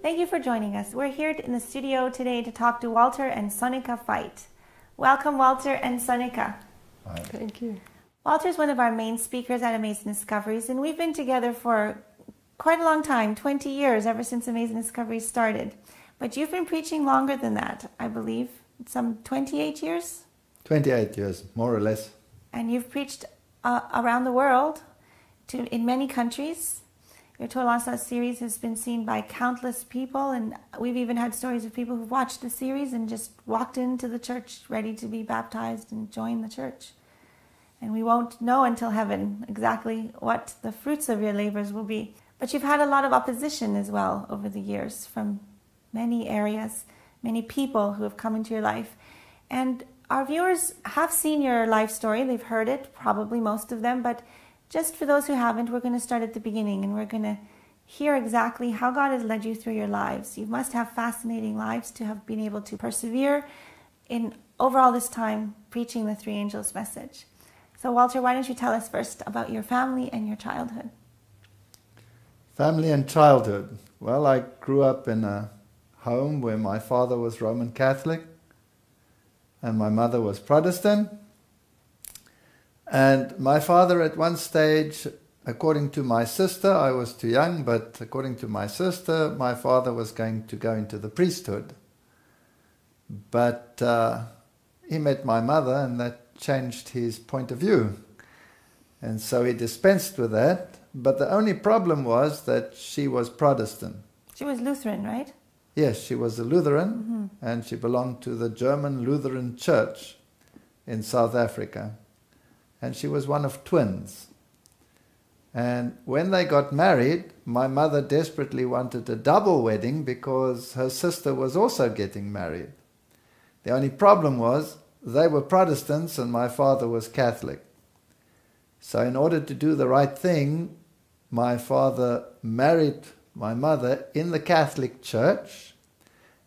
Thank you for joining us. We're here in the studio today to talk to Uoltър and Соника Fajt. Welcome, Uoltъr and Sonika. Hi. Thank you. Uoltъr is one of our main speakers at Amazing Discoveries, and we've been together for quite a long time, 20 years, ever since Amazing Discoveries started. But you've been preaching longer than that, I believe, some 28 years? 28 years, more or less. And you've preached around the world in many countries. Your Total Onslaught series has been seen by countless people, and we've even had stories of people who've watched the series and just walked into the church ready to be baptized and join the church. And we won't know until heaven exactly what the fruits of your labors will be. But you've had a lot of opposition as well over the years from many areas, many people who have come into your life. And our viewers have seen your life story. They've heard it, probably most of them, but just for those who haven't, we're going to start at the beginning, and we're going to hear exactly how God has led you through your lives. You must have fascinating lives to have been able to persevere in over all this time preaching the three angels' message. So Uoltъr, why don't you tell us first about your family and your childhood? Family and childhood. Well, I grew up in a home where my father was Roman Catholic and my mother was Protestant. And my father at one stage, according to my sister, I was too young, but according to my sister, my father was going to go into the priesthood. But he met my mother, and that changed his point of view. And so he dispensed with that. But the only problem was that she was Protestant. She was Lutheran, right? Yes, she was a Lutheran, and she belonged to the German Lutheran Church in South Africa. And she was one of twins. And when they got married, my mother desperately wanted a double wedding because her sister was also getting married. The only problem was they were Protestants and my father was Catholic. So in order to do the right thing, my father married my mother in the Catholic Church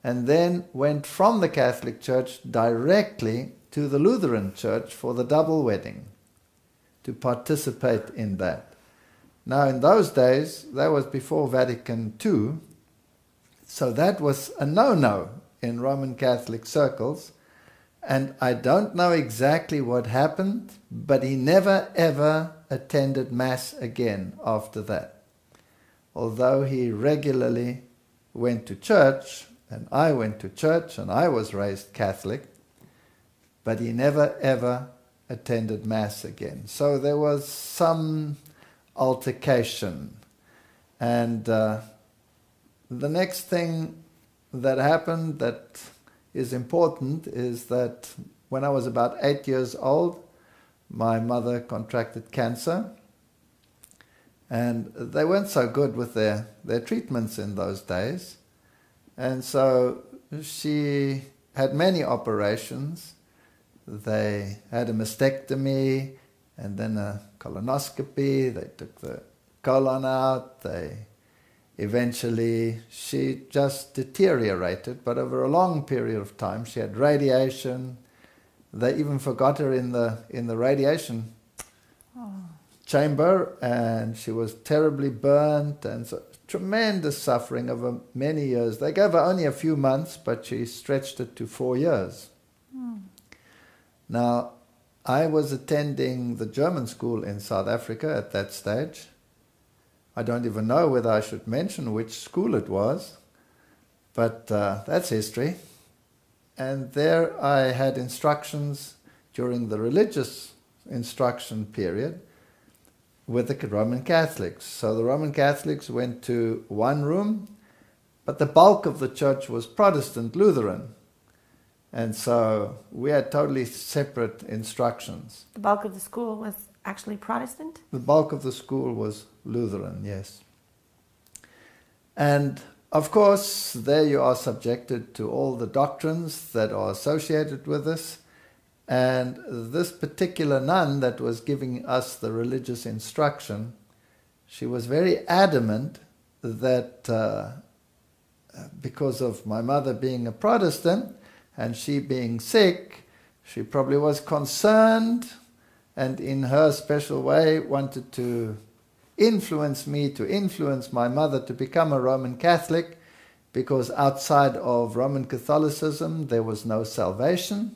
and then went from the Catholic Church directly to the Lutheran Church for the double wedding, to participate in that. Now in those days, that was before Vatican II, so that was a no-no in Roman Catholic circles, and I don't know exactly what happened, but he never ever attended Mass again after that. Although he regularly went to church, and I went to church, and I was raised Catholic, but he never ever attended Mass again. So there was some altercation. And the next thing that happened that is important is that when I was about 8 years old, my mother contracted cancer. And they weren't so good with their treatments in those days. And so she had many operations. They had a mastectomy and then a colonoscopy. They took the colon out. She just deteriorated, but over a long period of time. She had radiation. They even forgot her in the radiation chamber, and she was terribly burnt, and so tremendous suffering over many years. They gave her only a few months, but she stretched it to 4 years. Now, I was attending the German school in South Africa at that stage. I don't even know whether I should mention which school it was, but that's history. And there I had instructions during the religious instruction period with the Roman Catholics. So the Roman Catholics went to one room, but the bulk of the church was Protestant Lutheran. And so we had totally separate instructions. The bulk of the school was actually Protestant? The bulk of the school was Lutheran, yes. And of course, there you are subjected to all the doctrines that are associated with this. And this particular nun that was giving us the religious instruction, she was very adamant that because of my mother being a Protestant and she being sick, she probably was concerned and in her special way wanted to influence me, to influence my mother to become a Roman Catholic, because outside of Roman Catholicism there was no salvation,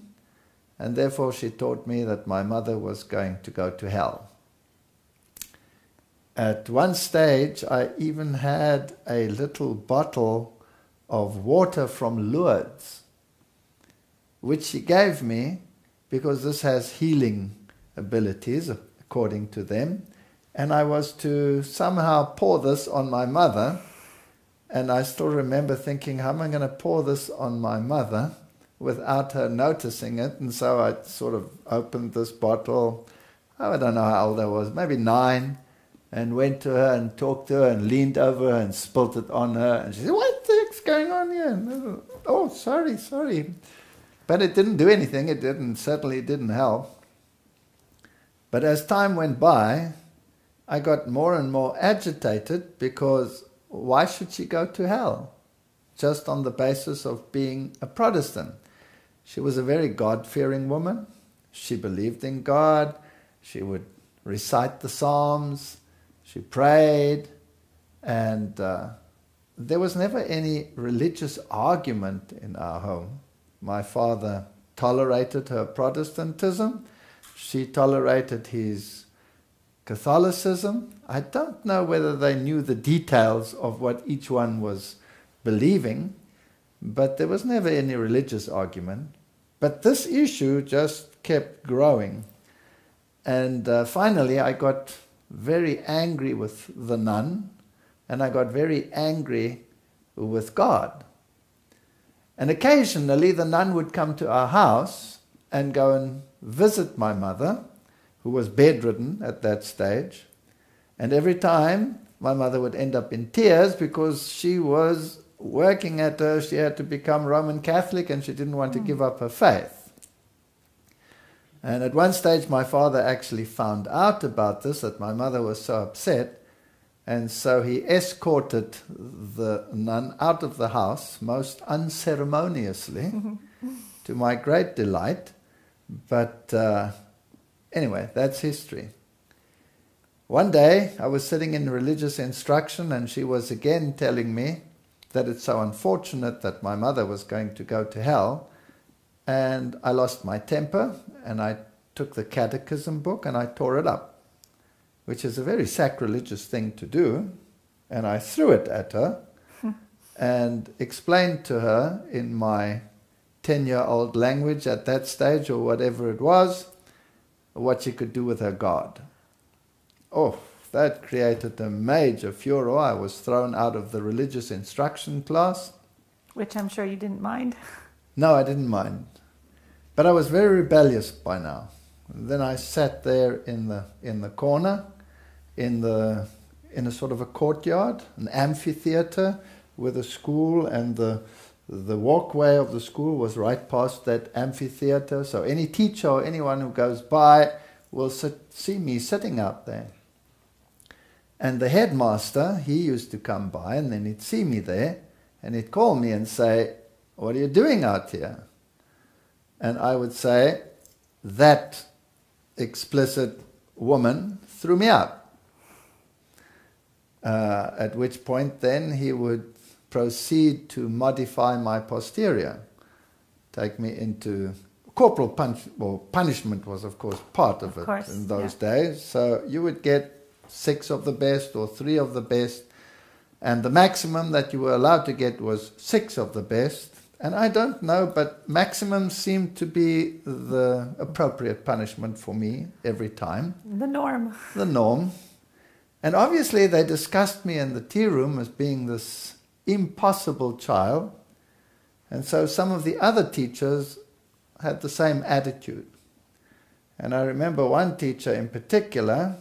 and therefore she taught me that my mother was going to go to hell. At one stage I even had a little bottle of water from Lourdes, which she gave me because this has healing abilities according to them, and I was to somehow pour this on my mother. And I still remember thinking, how am I going to pour this on my mother without her noticing it? And so I sort of opened this bottle, I don't know how old I was, maybe 9, and went to her and talked to her and leaned over her and spilt it on her. And she said, what the heck's going on here? And oh, sorry. But it didn't do anything. It certainly didn't help. But as time went by, I got more and more agitated because why should she go to hell? Just on the basis of being a Protestant. She was a very God-fearing woman. She believed in God. She would recite the Psalms. She prayed. And there was never any religious argument in our home. My father tolerated her Protestantism. She tolerated his Catholicism. I don't know whether they knew the details of what each one was believing, but there was never any religious argument. But this issue just kept growing. And finally I got very angry with the nun, and I got very angry with God. And occasionally the nun would come to our house and go and visit my mother, who was bedridden at that stage. And every time my mother would end up in tears because she was working at her. She had to become Roman Catholic and she didn't want to give up her faith. And at one stage my father actually found out about this, that my mother was so upset, and so he escorted the nun out of the house most unceremoniously, to my great delight. But anyway, that's history. One day I was sitting in religious instruction and she was again telling me that it's so unfortunate that my mother was going to go to hell, and I lost my temper and I took the catechism book and I tore it up, which is a very sacrilegious thing to do, and I threw it at her and explained to her in my 10-year-old language at that stage, or whatever it was, what she could do with her God. Oh, that created a major furor. I was thrown out of the religious instruction class. Which I'm sure you didn't mind. No, I didn't mind. But I was very rebellious by now. And then I sat there in the corner, in a sort of a courtyard, an amphitheater with a school, and the walkway of the school was right past that amphitheater. So any teacher or anyone who goes by will see me sitting out there. And the headmaster, he used to come by and then he'd see me there and he'd call me and say, "What are you doing out here?" And I would say, "That explicit woman threw me out." At which point then he would proceed to modify my posterior, take me into corporal punishment was of course part of it in those days. So you would get 6 of the best or 3 of the best, and the maximum that you were allowed to get was 6 of the best. And I don't know, but maximum seemed to be the appropriate punishment for me every time. The norm. The norm. And obviously they discussed me in the tea room as being this impossible child. And so some of the other teachers had the same attitude. And I remember one teacher in particular,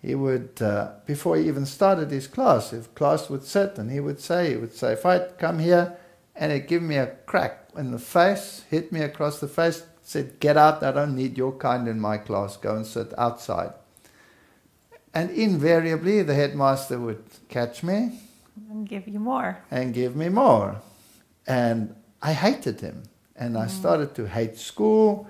he would, before he even started his class, if class would sit, and he would say, "Fight, come here," and he'd give me a crack in the face, hit me across the face, said, "Get out, I don't need your kind in my class, go and sit outside." And invariably the headmaster would catch me. And give you more. And give me more. And I hated him. And I started to hate school.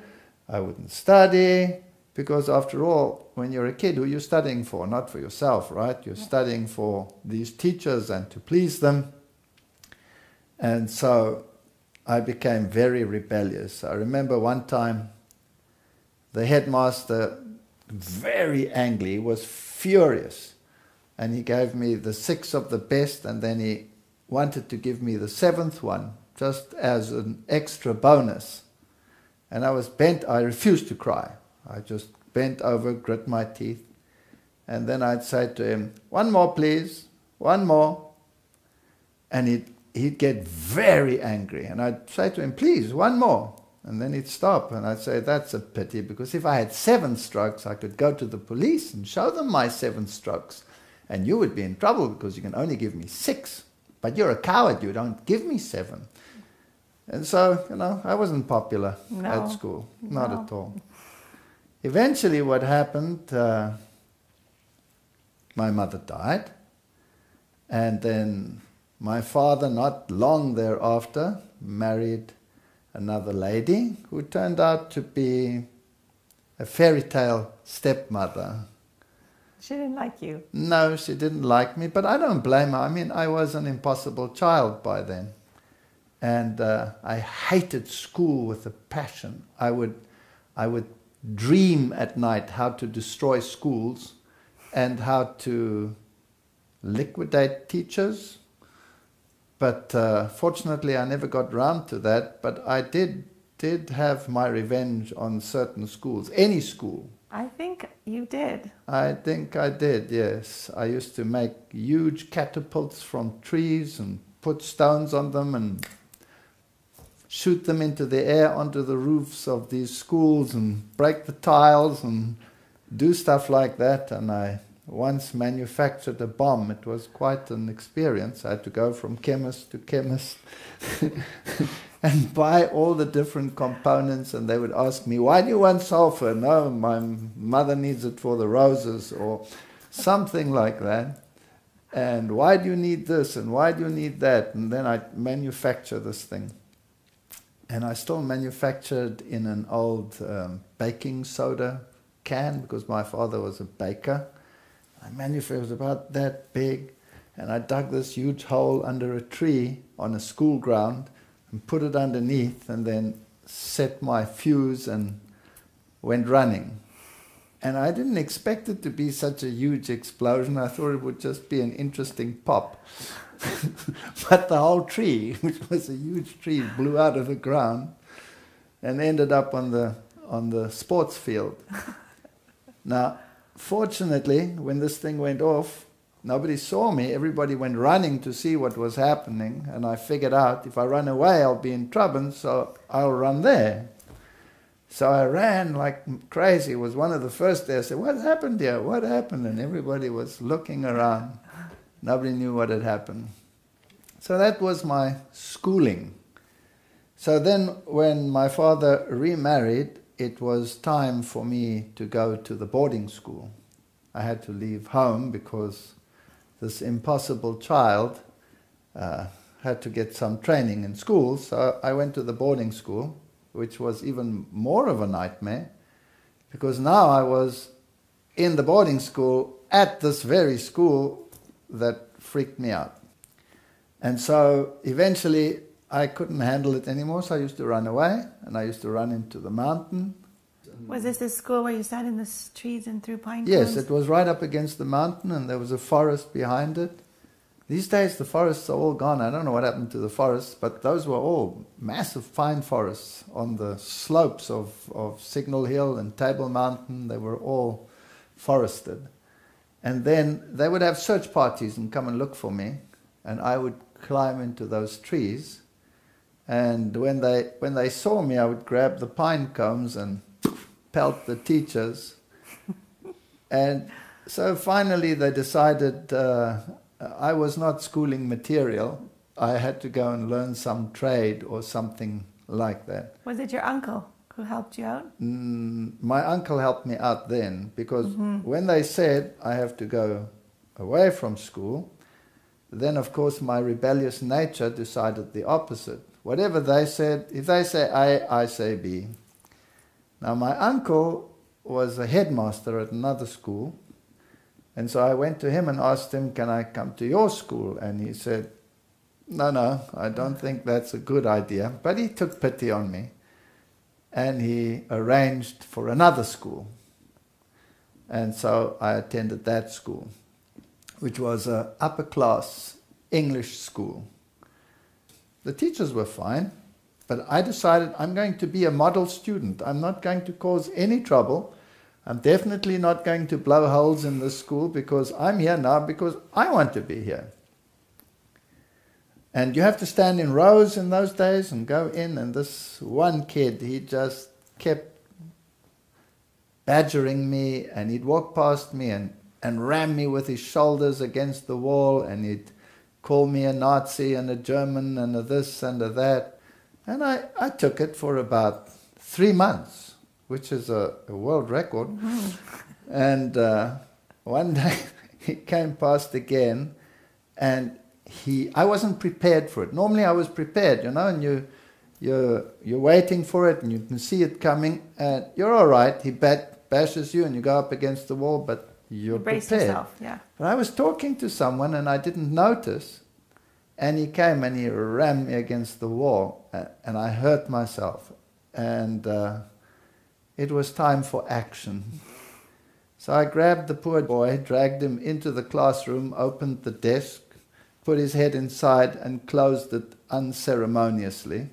I wouldn't study. Because after all, when you're a kid, who are you studying for? Not for yourself, right? You're studying for these teachers and to please them. And so I became very rebellious. I remember one time the headmaster, very angry, was furious. And he gave me the 6 of the best, and then he wanted to give me the 7th one, just as an extra bonus. And I refused to cry. I just bent over, grit my teeth. And then I'd say to him, 1 more please, 1 more. And he'd get very angry. And I'd say to him, please, 1 more. And then he'd stop, and I'd say, that's a pity, because if I had 7 strokes, I could go to the police and show them my 7 strokes. And you would be in trouble because you can only give me 6. But you're a coward, you don't give me 7. And so, I wasn't popular at school, not at all. Eventually what happened, my mother died, and then my father, not long thereafter, married another lady who turned out to be a fairy tale stepmother. She didn't like you. No, she didn't like me, but I don't blame her. I mean, I was an impossible child by then. And I hated school with a passion. I would dream at night how to destroy schools and how to liquidate teachers. But fortunately, I never got round to that. But I did have my revenge on certain schools, any school. I think you did. I think I did, yes. I used to make huge catapults from trees and put stones on them and shoot them into the air onto the roofs of these schools and break the tiles and do stuff like that. And I once manufactured a bomb. It was quite an experience. I had to go from chemist to chemist and buy all the different components, and they would ask me, why do you want sulfur? No, my mother needs it for the roses, or something like that. And why do you need this, and why do you need that? And then I'd manufacture this thing. And I still manufactured in an old baking soda can, because my father was a baker. I manufactured, it was about that big, and I dug this huge hole under a tree on a school ground and put it underneath, and then set my fuse and went running. And I didn't expect it to be such a huge explosion. I thought it would just be an interesting pop. But the whole tree, which was a huge tree, blew out of the ground and ended up on the sports field. Now, fortunately, when this thing went off, nobody saw me. Everybody went running to see what was happening, and I figured out if I run away, I'll be in trouble, so I'll run there. So I ran like crazy. It was one of the first there. I said, what happened here? What happened? And everybody was looking around. Nobody knew what had happened. So that was my schooling. So then when my father remarried, it was time for me to go to the boarding school. I had to leave home because this impossible child had to get some training in school. So I went to the boarding school, which was even more of a nightmare, because now I was in the boarding school at this very school that freaked me out. And so eventually I couldn't handle it anymore, so I used to run away, and I used to run into the mountain. Was this the school where you sat in the trees and threw pine cones? Yes, it was right up against the mountain, and there was a forest behind it. These days the forests are all gone. I don't know what happened to the forests, but those were all massive pine forests on the slopes of Signal Hill and Table Mountain. They were all forested. And then they would have search parties and come and look for me, and I would climb into those trees. And when they saw me, I would grab the pine cones and pelt the teachers. And so finally they decided I was not schooling material. I had to go and learn some trade or something like that. Was it your uncle who helped you out? My uncle helped me out then, because when they said I have to go away from school, then of course my rebellious nature decided the opposite. Whatever they said, if they say A, I say B. Now my uncle was a headmaster at another school, and so I went to him and asked him, can I come to your school? And he said, no, I don't think that's a good idea. But he took pity on me and he arranged for another school. And so I attended that school, which was an upper class English school. The teachers were fine, but I decided I'm going to be a model student. I'm not going to cause any trouble. I'm definitely not going to blow holes in this school because I'm here now because I want to be here. And you have to stand in rows in those days and go in, and this one kid, he just kept badgering me, and he'd walk past me and ram me with his shoulders against the wall, and he'd call me a Nazi and a German and a this and a that. And I took it for about 3 months, which is a world record. Mm-hmm. And one day he came past again, and I wasn't prepared for it. Normally I was prepared, and you're waiting for it and you can see it coming and you're all right. He bashes you and you go up against the wall, but you're brace prepared. Yourself, yeah. But I was talking to someone and I didn't notice, and he came and he rammed me against the wall, and I hurt myself, and it was time for action. So I grabbed the poor boy, dragged him into the classroom, opened the desk, put his head inside and closed it unceremoniously.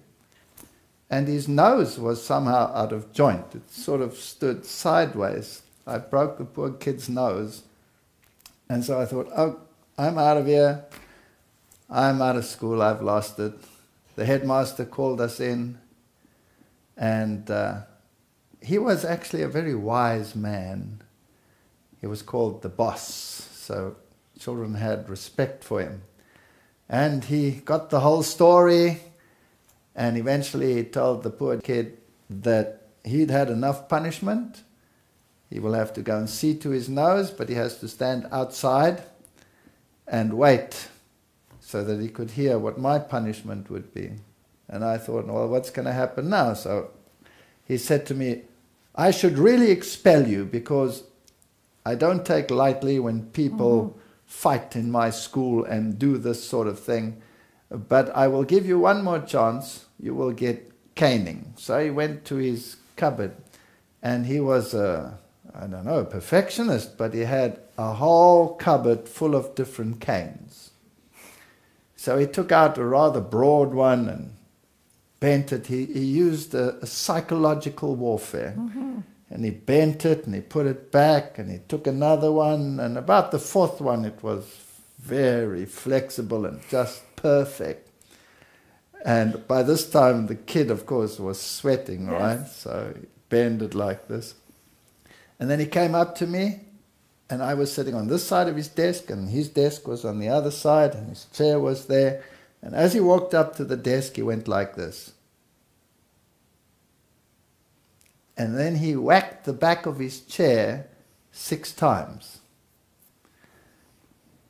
And his nose was somehow out of joint. It sort of stood sideways. I broke the poor kid's nose. And so I thought, oh, I'm out of here. I'm out of school. I've lost it. The headmaster called us in. And he was actually a very wise man. He was called the boss. So children had respect for him. And he got the whole story, and eventually he told the poor kid that he'd had enough punishment. He will have to go and see to his nose, but he has to stand outside and wait so that he could hear what my punishment would be. And I thought, well, what's going to happen now? So he said to me, I should really expel you because I don't take lightly when people fight in my school and do this sort of thing. But I will give you one more chance. You will get caning. So he went to his cupboard, and he was a perfectionist, but he had a whole cupboard full of different canes. So he took out a rather broad one and bent it. He used a psychological warfare. Mm-hmm. And he bent it and he put it back and he took another one, and about the fourth one it was very flexible and just perfect. And by this time the kid, of course, was sweating, yes. Right? So he bent it like this. And then he came up to me, and I was sitting on this side of his desk and his desk was on the other side and his chair was there. And as he walked up to the desk, he went like this. And then he whacked the back of his chair 6 times.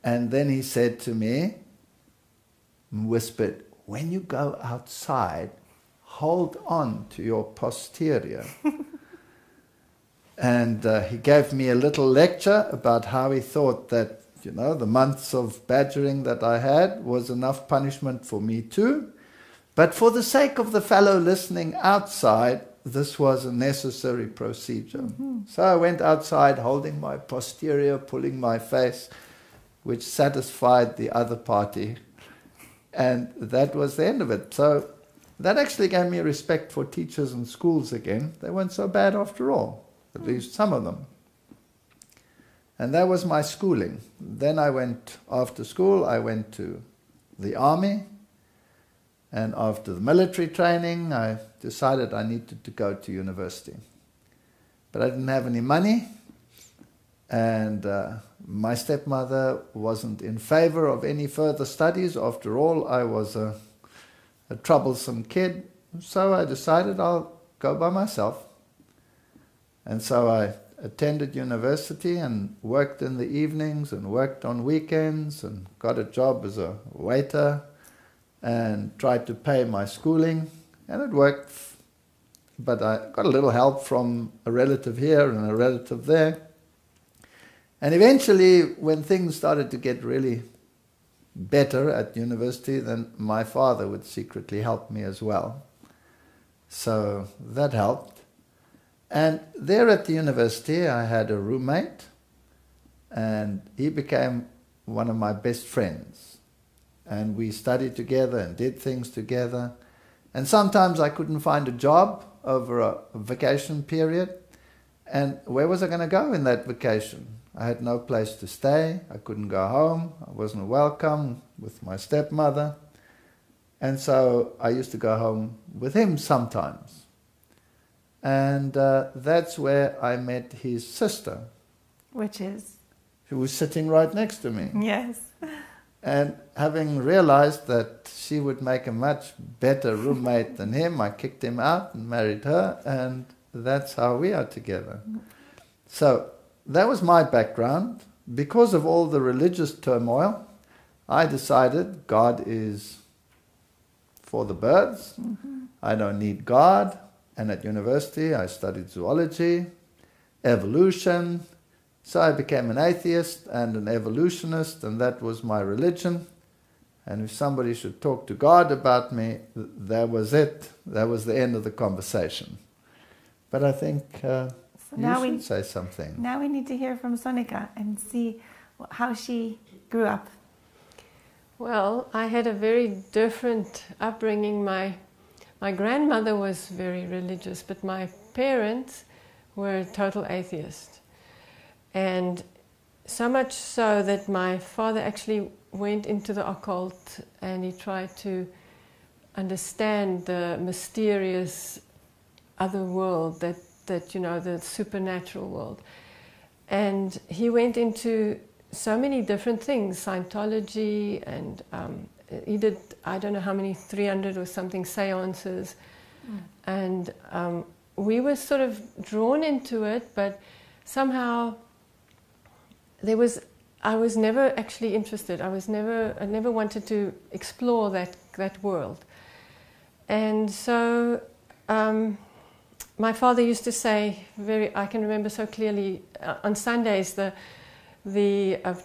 And then he said to me, whispered, when you go outside, hold on to your posterior. And he gave me a little lecture about how he thought that, the months of badgering that I had was enough punishment for me too. But for the sake of the fellow listening outside, this was a necessary procedure. Mm-hmm. So I went outside holding my posterior, pulling my face, which satisfied the other party. And that was the end of it. So that actually gave me respect for teachers and schools again. They weren't so bad after all, at least some of them. And that was my schooling. Then after school, I went to the army. And after the military training, I decided I needed to go to university. But I didn't have any money, and my stepmother wasn't in favor of any further studies. After all, I was a troublesome kid, so I decided I'll go by myself. And so I attended university and worked in the evenings and worked on weekends and got a job as a waiter and tried to pay my schooling, and it worked. But I got a little help from a relative here and a relative there. And eventually, when things started to get really better at university, then my father would secretly help me as well. So that helped. And there at the university I had a roommate, and he became one of my best friends. And we studied together and did things together. And sometimes I couldn't find a job over a vacation period. And where was I going to go in that vacation? I had no place to stay. I couldn't go home. I wasn't welcome with my stepmother. And so I used to go home with him sometimes. And that's where I met his sister. Which is? Who was sitting right next to me. Yes. And having realized that she would make a much better roommate than him, I kicked him out and married her, and that's how we are together. So that was my background. Because of all the religious turmoil, I decided God is for the birds. Mm-hmm. I don't need God. And at university I studied zoology, evolution. So I became an atheist and an evolutionist, and that was my religion. And if somebody should talk to God about me, that was it. That was the end of the conversation. But I think you should say something. Now we need to hear from Sonika and see how she grew up. Well, I had a very different upbringing. My grandmother was very religious, but my parents were total atheists. And so much so that my father actually went into the occult and he tried to understand the mysterious other world, that you know, the supernatural world. And he went into so many different things, Scientology, and he did, I don't know how many, 300 or something seances. And we were sort of drawn into it, but somehow I was never actually interested. I never wanted to explore that world. And so my father used to say, I can remember so clearly, on Sundays the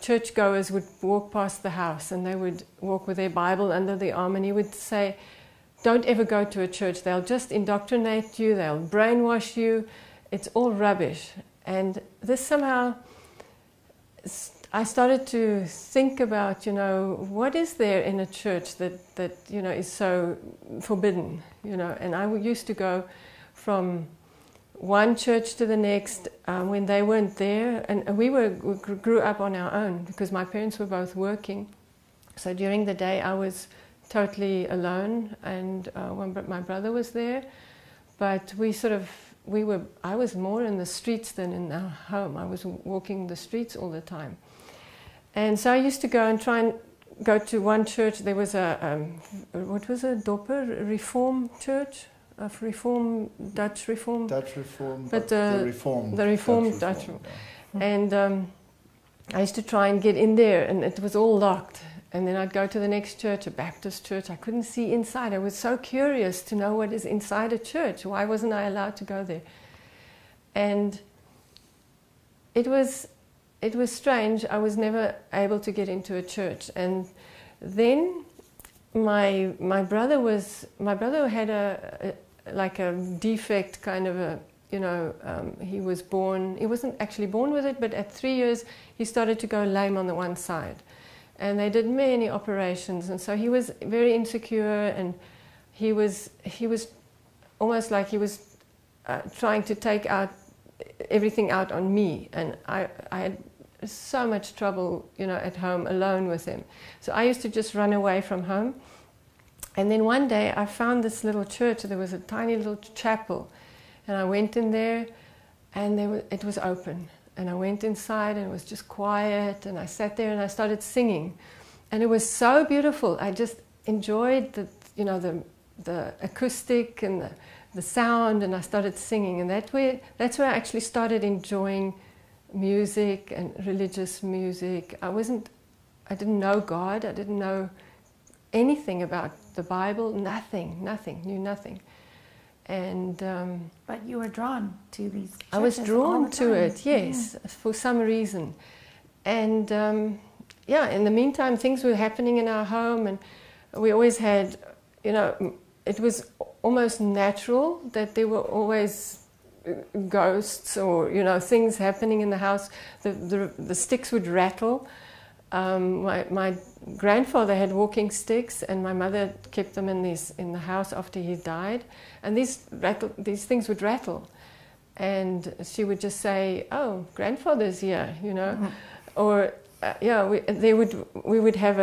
churchgoers would walk past the house and they would walk with their Bible under their arm, and he would say, don't ever go to a church. They'll just indoctrinate you, they'll brainwash you, it's all rubbish. And this somehow, I started to think about, you know, what is there in a church that you know, is so forbidden, you know. And I used to go from one church to the next when they weren't there, and we grew up on our own because my parents were both working. So during the day I was totally alone, and my brother was there, but I was more in the streets than in our home. I was walking the streets all the time. And so I used to go and try and go to one church. There was what was a Dopper Reform church? Of Reform, Dutch Reform? Dutch Reform, but the Reformed. The Reformed Dutch Reform. Yeah. And I used to try and get in there, and it was all locked. And then I'd go to the next church, a Baptist church. I couldn't see inside. I was so curious to know what is inside a church. Why wasn't I allowed to go there? And it was strange. I was never able to get into a church. And then my brother had a defect, kind of a, you know, he wasn't actually born with it, but at 3 years he started to go lame on the one side. And they did many operations, and so he was very insecure, and he was almost like he was trying to take everything out on me, and I had so much trouble, you know, at home alone with him. So I used to just run away from home. And then one day I found this little church. There was a tiny little chapel, and I went in there, and it was open. And I went inside, and it was just quiet, and I sat there and I started singing. And it was so beautiful. I just enjoyed the acoustic and the sound, and I started singing. And that's where I actually started enjoying music and religious music. I didn't know God. I didn't know anything about the Bible. Nothing, knew nothing. And but you were drawn to these churches. I was drawn to it, yes, for some reason. And yeah, in the meantime, things were happening in our home, and we always had, you know, it was almost natural that there were always ghosts or, you know, things happening in the house. The sticks would rattle. My grandfather had walking sticks, and my mother kept them in the house after he died, and these things would rattle, and she would just say, "Oh, grandfather's here," you know, or yeah, we would have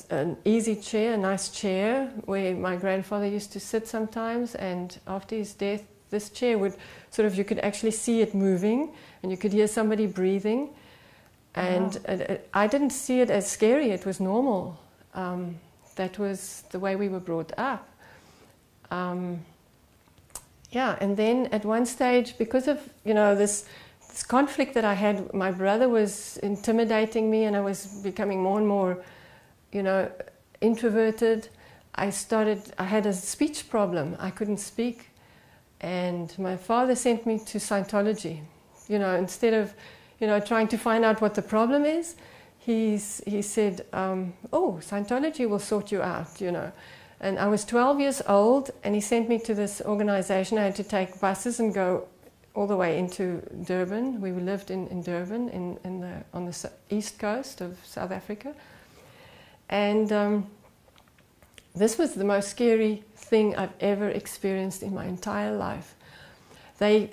an easy chair, a nice chair where my grandfather used to sit sometimes, and after his death, this chair would sort of, you could actually see it moving, and you could hear somebody breathing. And I didn't see it as scary, it was normal. That was the way we were brought up. Yeah, and then at one stage, because of, you know, this conflict that I had, my brother was intimidating me, and I was becoming more and more, you know, introverted. I had a speech problem, I couldn't speak. And my father sent me to Scientology, you know, instead of, you know, trying to find out what the problem is, he said, oh, Scientology will sort you out, you know. And I was 12 years old, and he sent me to this organization. I had to take buses and go all the way into Durban. We lived in Durban, on the east coast of South Africa. And this was the most scary thing I've ever experienced in my entire life. They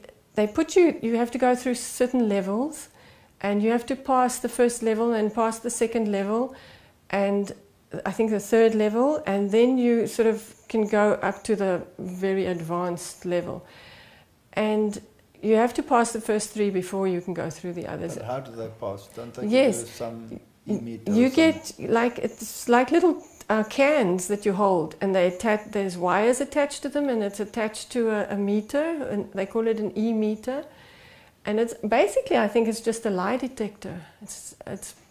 put you have to go through certain levels, and you have to pass the first level and pass the second level, and I think the third level, and then you sort of can go up to the very advanced level. And you have to pass the first three before you can go through the others. But how do they pass? Don't they yes. give you some e-meter? You get, like, it's like little cans that you hold, and there's wires attached to them, and it's attached to a meter, and they call it an e-meter. And it's basically, I think it's just a lie detector. It's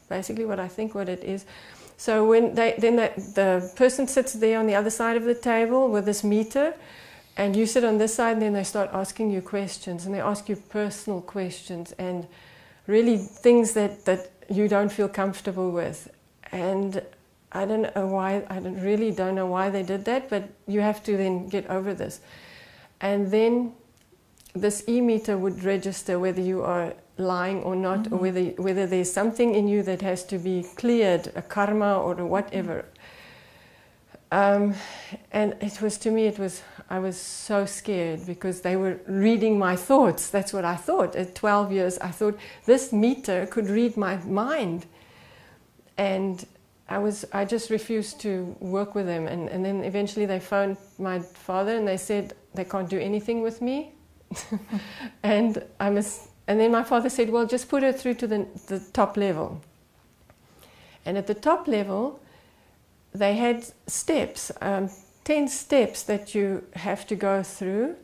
basically what it is. So when the person sits there on the other side of the table with this meter, and you sit on this side, and then they start asking you questions, and they ask you personal questions, and really things that you don't feel comfortable with. And I don't know why, really don't know why they did that, but you have to then get over this. And then this e-meter would register whether you are lying or not, or whether there's something in you that has to be cleared, a karma or whatever. And it was, to me, I was so scared, because they were reading my thoughts. That's what I thought. At 12 years, I thought this meter could read my mind. And I just refused to work with them. And then eventually they phoned my father, and they said they can't do anything with me. And then my father said, well, just put her through to the top level. And at the top level, they had steps, 10 steps that you have to go through.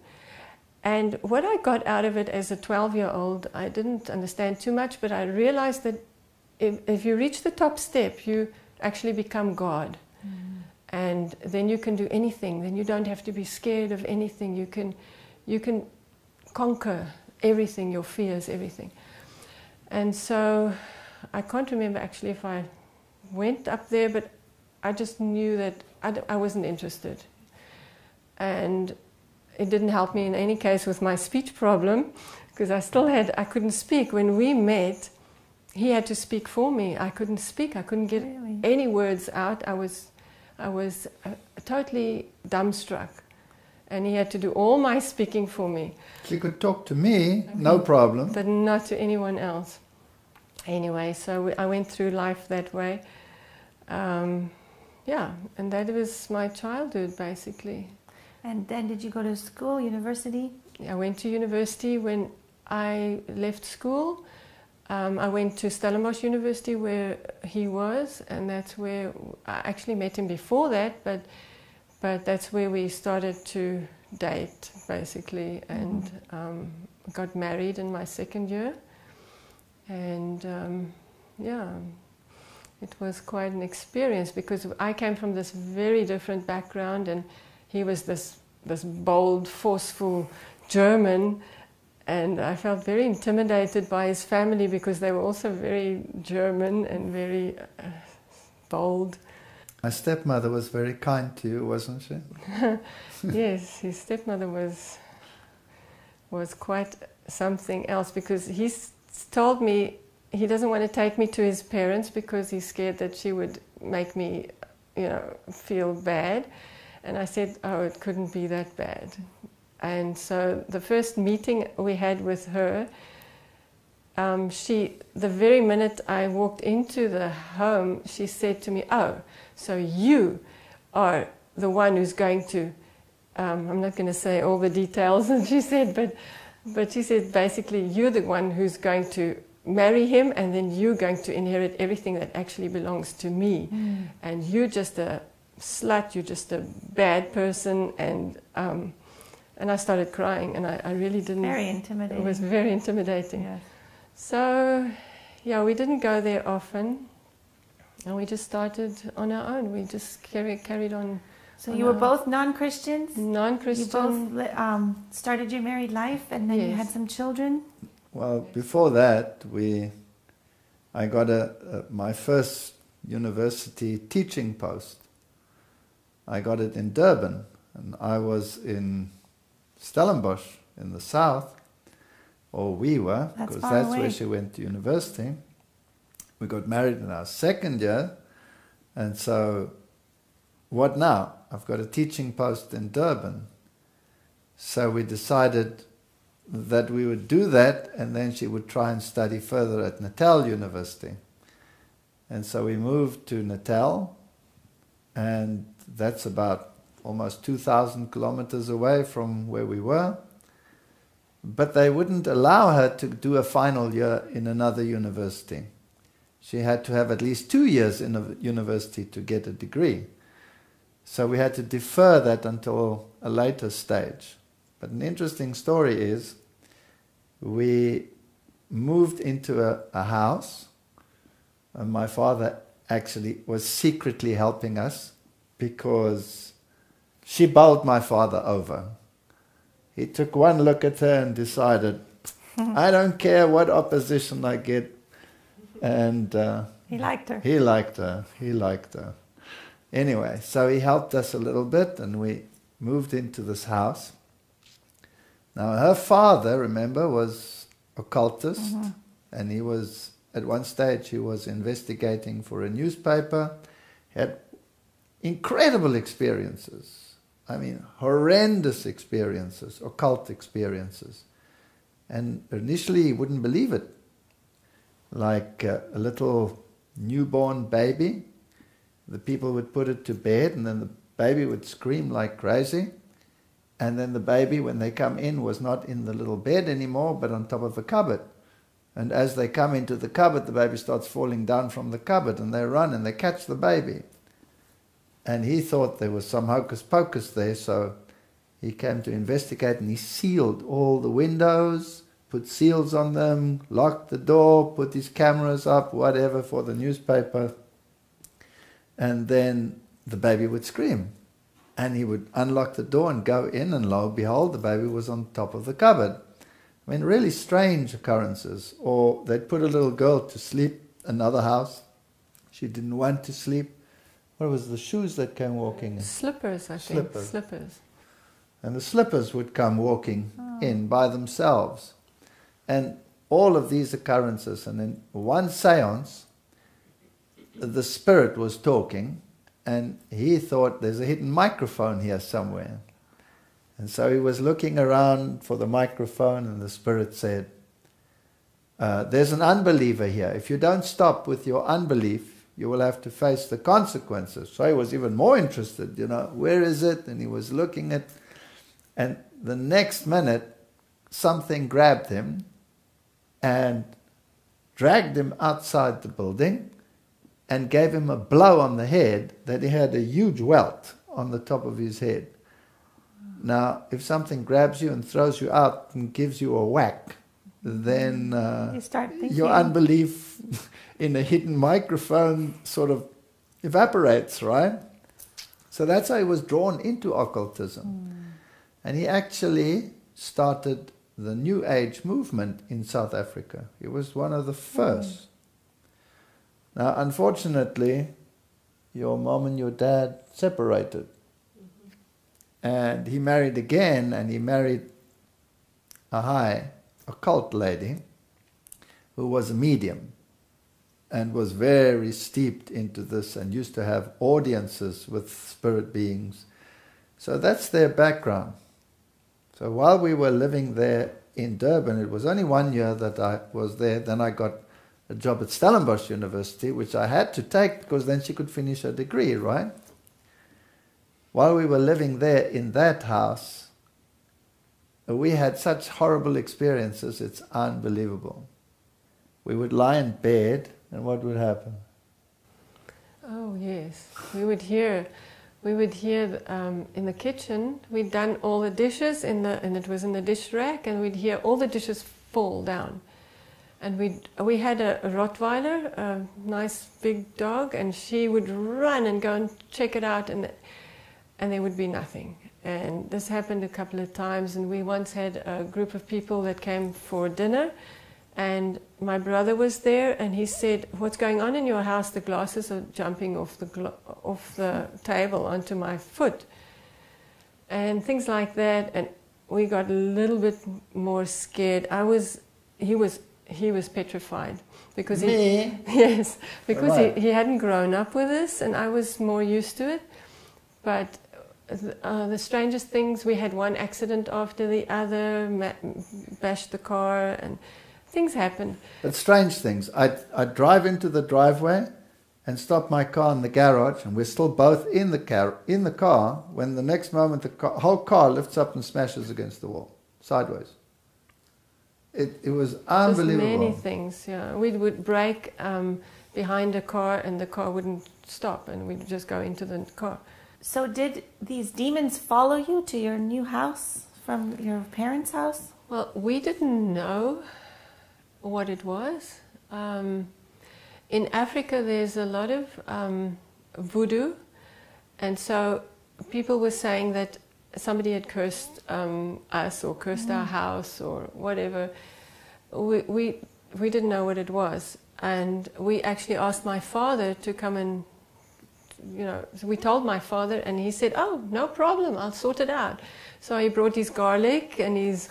And what I got out of it as a 12-year-old, I didn't understand too much, but I realized that if you reach the top step, you actually become God. And then you can do anything. Then you don't have to be scared of anything. You can conquer everything, your fears, everything. And so I can't remember actually if I went up there, but I just knew that I wasn't interested. And it didn't help me in any case with my speech problem, because I couldn't speak. When we met, he had to speak for me. I couldn't speak. I couldn't get any words out. I was totally dumbstruck. And he had to do all my speaking for me. She could talk to me, no problem. But not to anyone else. Anyway, so I went through life that way. Yeah, and that was my childhood, basically. And then did you go to school, university? I went to university. When I left school, I went to Stellenbosch University, where he was, and that's where I actually met him before that, but that's where we started to date, basically, and got married in my second year. And yeah, it was quite an experience, because I came from this very different background, and he was this bold, forceful German, and I felt very intimidated by his family, because they were also very German and very bold. My stepmother was very kind to you, wasn't she? Yes, his stepmother was quite something else, because he's told me he doesn't want to take me to his parents because he's scared that she would make me, feel bad. And I said, oh, it couldn't be that bad. And so the first meeting we had with her, the very minute I walked into the home, she said to me, oh, so you are the one who's going to, I'm not going to say all the details that she said, but she said basically you're the one who's going to marry him, and then you're going to inherit everything that actually belongs to me. And you're just a slut, you're just a bad person. And I started crying, and I really didn't. Very intimidating. It was very intimidating. Yes. So, yeah, we didn't go there often, and we just started on our own. We just carried on. So you were both non-Christians? Non-Christian. You both started your married life, and then you had some children? Well, before that, I got my first university teaching post. I got it in Durban, and I was in Stellenbosch in the south, or we were, because that's where she went to university. We got married in our second year, and so what now? I've got a teaching post in Durban. So we decided that we would do that, and then she would try and study further at Natal University. And so we moved to Natal, and that's about almost 2,000 kilometers away from where we were. But they wouldn't allow her to do a final year in another university. She had to have at least 2 years in a university to get a degree. So we had to defer that until a later stage. But an interesting story is we moved into a house, and my father actually was secretly helping us because she bowled my father over. He took one look at her and decided, I don't care what opposition I get. And he liked her. He liked her. Anyway, so he helped us a little bit, and we moved into this house. Now, her father, remember, was occultist, and he was, at one stage, he was investigating for a newspaper. He had incredible experiences. I mean, horrendous experiences, occult experiences. And initially, he wouldn't believe it. Like a little newborn baby, the people would put it to bed, and then the baby would scream like crazy. And then the baby, when they come in, was not in the little bed anymore, but on top of a cupboard. And as they come into the cupboard, the baby starts falling down from the cupboard, and they run and they catch the baby. And he thought there was some hocus pocus there, so he came to investigate, and he sealed all the windows, put seals on them, locked the door, put his cameras up, whatever, for the newspaper. And then the baby would scream. And he would unlock the door and go in, and lo and behold, the baby was on top of the cupboard. I mean, really strange occurrences. Or they'd put a little girl to sleep, another house. She didn't want to sleep. What was the shoes that came walking in? Slippers, I think. Slippers. And the slippers would come walking in by themselves. And all of these occurrences. And in one seance, the spirit was talking, and he thought there's a hidden microphone here somewhere. And so he was looking around for the microphone, and the spirit said, there's an unbeliever here. If you don't stop with your unbelief, you will have to face the consequences. So he was even more interested, where is it? And he was looking at, and the next minute, something grabbed him and dragged him outside the building and gave him a blow on the head that he had a huge welt on the top of his head. Now, if something grabs you and throws you out and gives you a whack, then you start thinking. Your unbelief in a hidden microphone sort of evaporates, right? So that's how he was drawn into occultism. And he actually started the New Age movement in South Africa. He was one of the first. Now, unfortunately, your mom and your dad separated. And he married again, and he married a high occult lady who was a medium and was very steeped into this and used to have audiences with spirit beings. So that's their background. So while we were living there in Durban, it was only 1 year that I was there. Then I got a job at Stellenbosch University, which I had to take because then she could finish her degree, right? While we were living there in that house, we had such horrible experiences, it's unbelievable. We would lie in bed, and what would happen? Oh yes, we would hear in the kitchen. We'd done all the dishes and it was in the dish rack, and we'd hear all the dishes fall down. And we had a Rottweiler, a nice big dog, and she would run and go and check it out, and there would be nothing. And this happened a couple of times, and we once had a group of people that came for dinner, and my brother was there, and he said, "What's going on in your house? The glasses are jumping off the table onto my foot." And things like that, and we got a little bit more scared. He was petrified because yes, because right. he hadn't grown up with this, and I was more used to it. But the strangest things, we had one accident after the other, bashed the car, and things happened. But strange things. I'd drive into the driveway and stop my car in the garage, and we're still both in the car when the next moment the whole car lifts up and smashes against the wall, sideways. It was unbelievable. Just many things, yeah. We would brake behind a car, and the car wouldn't stop, and we'd just go into the car. So did these demons follow you to your new house from your parents' house? Well, we didn't know what it was. In Africa, there's a lot of voodoo, and so people were saying that somebody had cursed us or cursed our house or whatever. We didn't know what it was, and we actually asked my father to come and, so we told my father, and he said, "Oh, no problem, I'll sort it out." So he brought his garlic and his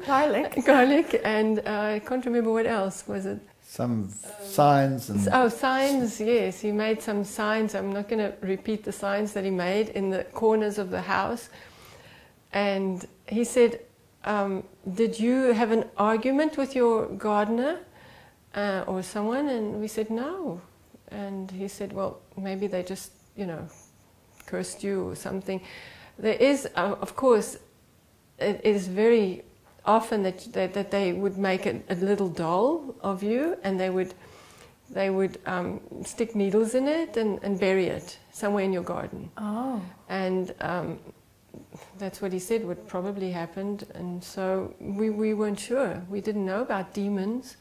garlic, and I can't remember what else was it. Some signs and... Oh, signs, yes. He made some signs. I'm not going to repeat the signs that he made in the corners of the house. And he said, "Did you have an argument with your gardener or someone?" And we said, "No." And he said, "Well, maybe they just, cursed you or something." There is, of course, it is very often that they would make a little doll of you, and they would stick needles in it and bury it somewhere in your garden. Oh. And that's what he said would probably happened. And so we weren't sure. We didn't know about demons.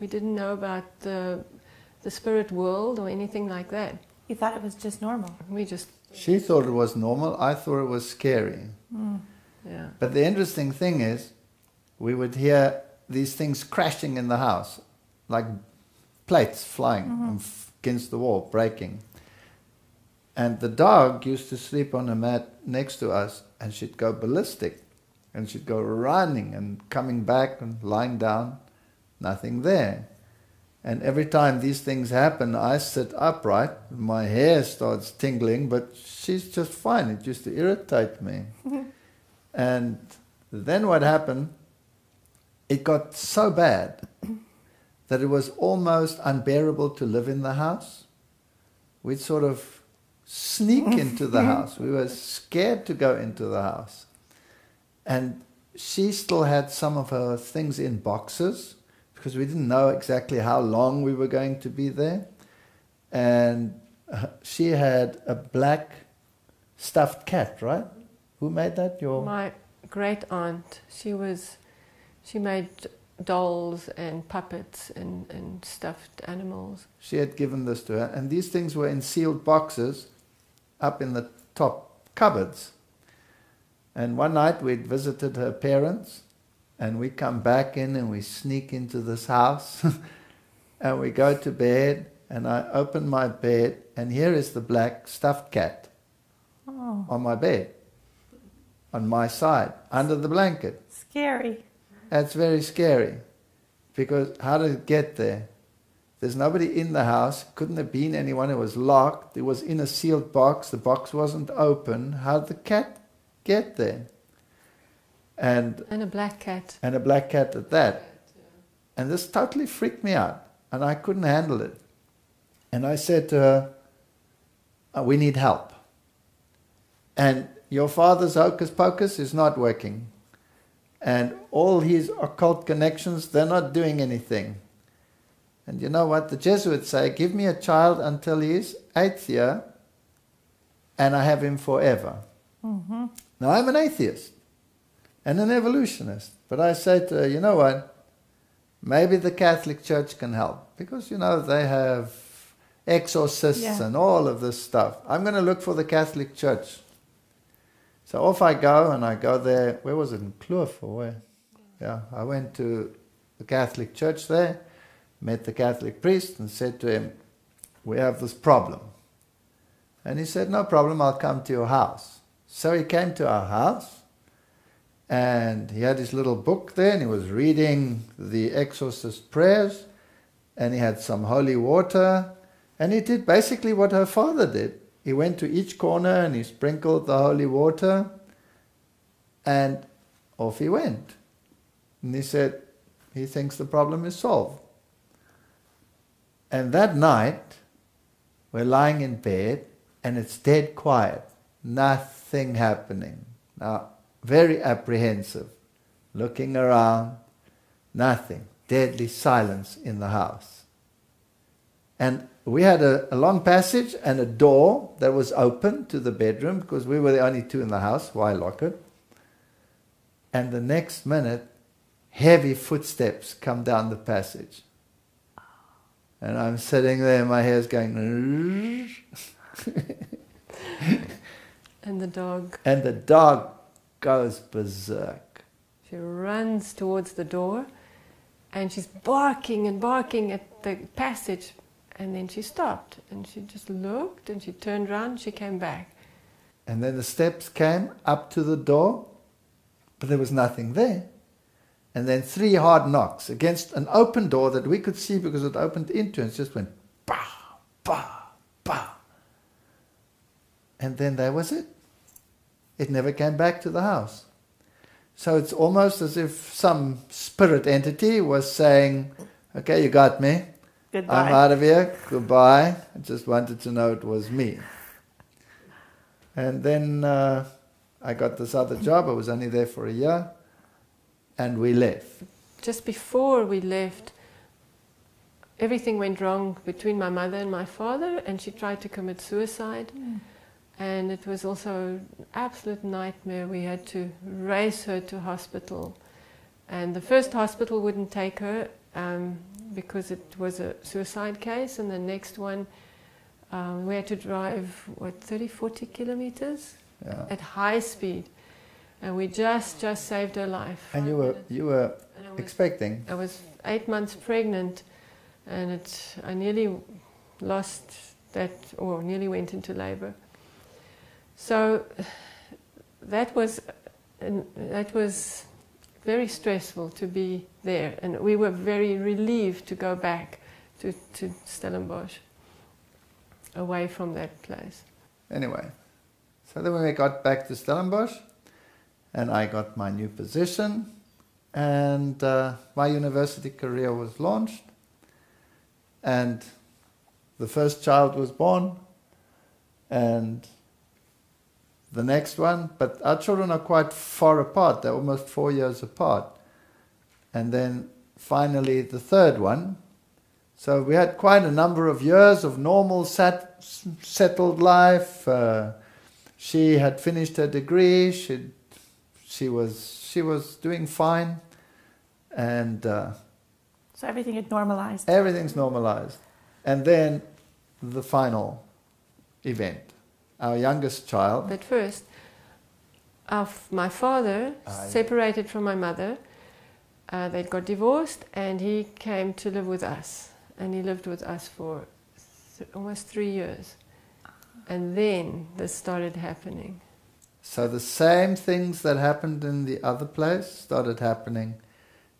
We didn't know about the spirit world or anything like that. You thought it was just normal. She thought it was normal. I thought it was scary. Mm. Yeah. But the interesting thing is, we would hear these things crashing in the house, like plates flying against the wall, breaking. And the dog used to sleep on a mat next to us, and she'd go ballistic. And she'd go running and coming back and lying down, nothing there. And every time these things happen, I sit upright, my hair starts tingling, but she's just fine. It used to irritate me. And then what happened, it got so bad that it was almost unbearable to live in the house. We'd sort of sneak into the house. We were scared to go into the house. And she still had some of her things in boxes, because we didn't know exactly how long we were going to be there. And she had a black stuffed cat, right? Who made that? My great aunt. She made dolls and puppets and stuffed animals. She had given this to her, and these things were in sealed boxes up in the top cupboards. And one night we'd visited her parents, and we come back in and we sneak into this house and we go to bed, And I open my bed, and here is the black stuffed cat on my bed, on my side, under the blanket. Scary. That's very scary, because how did it get there? There's nobody in the house. Couldn't have been anyone. It was locked. It was in a sealed box. The box wasn't open. How did the cat get there? And a black cat. And a black cat at that. And this totally freaked me out, and I couldn't handle it. And I said to her, we need help. And your father's hocus pocus is not working. And all his occult connections, they're not doing anything. And you know what? The Jesuits say, give me a child until he is 8th year, and I have him forever. Mm-hmm. Now, I'm an atheist and an evolutionist. But I say to her, you know what? Maybe the Catholic Church can help. Because, you know, they have exorcists and all of this stuff. I'm going to look for the Catholic Church. So off I go, and I go there. Where was it? In Kloof or where? Yeah, I went to the Catholic Church there, met the Catholic priest, and said to him, we have this problem. And he said, no problem, I'll come to your house. So he came to our house, and he had his little book there, and he was reading the exorcist prayers, and he had some holy water, and he did basically what her father did. He went to each corner and he sprinkled the holy water, and off he went. And he said he thinks the problem is solved. And that night, we're lying in bed and it's dead quiet. Nothing happening. Now, very apprehensive. Looking around, nothing. Deadly silence in the house. And we had a long passage and a door that was open to the bedroom because we were the only two in the house. Why lock it? And the next minute, heavy footsteps come down the passage. And I'm sitting there, my hair's going... And the dog... And the dog goes berserk. She runs towards the door and she's barking and barking at the passage. And then she stopped and she just looked and she turned around, she came back. And then the steps came up to the door, but there was nothing there. And then 3 hard knocks against an open door that we could see because it opened into, and it just went bah, bah, bah. And then that was it. It never came back to the house. So it's almost as if some spirit entity was saying, okay, you got me. Goodbye. I'm out of here. Goodbye. I just wanted to know it was me. And then I got this other job. I was only there for a year. And we left. Just before we left, everything went wrong between my mother and my father, and she tried to commit suicide. And it was also an absolute nightmare. We had to race her to hospital. And the first hospital wouldn't take her because it was a suicide case. And the next one, we had to drive, 30, 40 kilometers at high speed. And we just saved her life. And you were expecting? I was 8 months pregnant, and I nearly lost that, or nearly went into labor. So that was very stressful to be there, and we were very relieved to go back to Stellenbosch, away from that place. Anyway, so then when we got back to Stellenbosch, and I got my new position, and my university career was launched, and the first child was born, and the next one, but our children are quite far apart. They're almost 4 years apart. And then finally the third one. So we had quite a number of years of normal settled life. She had finished her degree. She was doing fine. And so everything had normalized. Everything's normalized. And then the final event. Our youngest child. But first, my father separated from my mother. They got divorced, and he came to live with us. And he lived with us for almost 3 years. And then this started happening. So the same things that happened in the other place started happening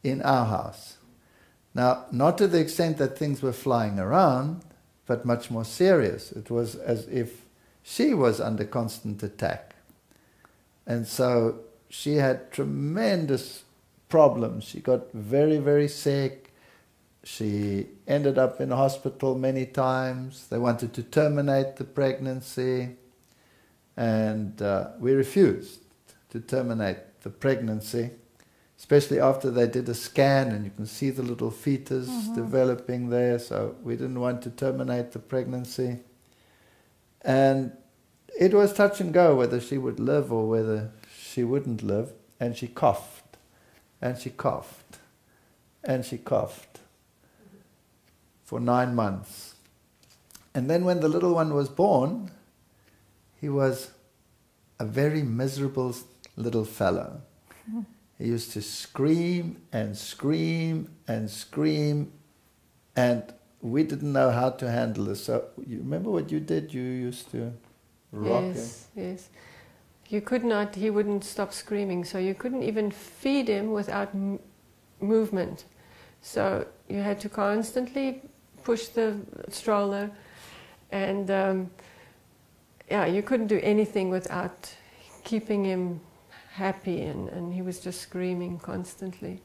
in our house. Now, not to the extent that things were flying around, but much more serious. It was as if she was under constant attack. And so she had tremendous problems. She got very, very sick. She ended up in hospital many times. They wanted to terminate the pregnancy. And we refused to terminate the pregnancy, especially after they did a scan and you can see the little fetus developing there. So we didn't want to terminate the pregnancy. And it was touch and go whether she would live or whether she wouldn't live. And she coughed, and she coughed, and she coughed for 9 months. And then when the little one was born, he was a very miserable little fellow. He used to scream and scream and scream, and we didn't know how to handle this. So you remember what you did? You used to rock him. Yes. You could not, he wouldn't stop screaming, so you couldn't even feed him without movement. So you had to constantly push the stroller, and you couldn't do anything without keeping him happy, and he was just screaming constantly.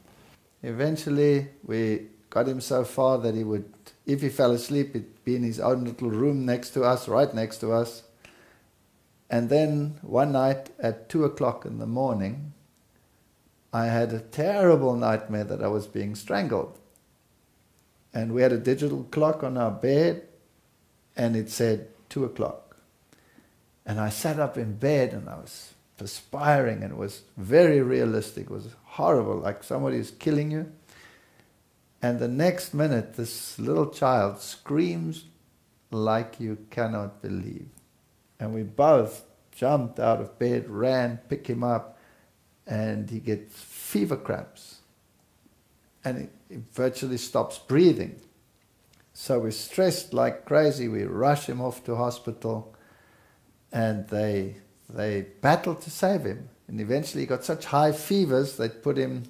Eventually we got him so far that he would, if he fell asleep, he'd be in his own little room next to us, right next to us. And then one night at 2 o'clock in the morning, I had a terrible nightmare that I was being strangled. And we had a digital clock on our bed, and it said 2 o'clock. And I sat up in bed and I was perspiring, and it was very realistic. It was horrible, like somebody was killing you. And the next minute, this little child screams like you cannot believe. And we both jumped out of bed, ran, picked him up, and he gets fever cramps. And he virtually stops breathing. So we're stressed like crazy. We rush him off to hospital, and they battled to save him. And eventually he got such high fevers, they put him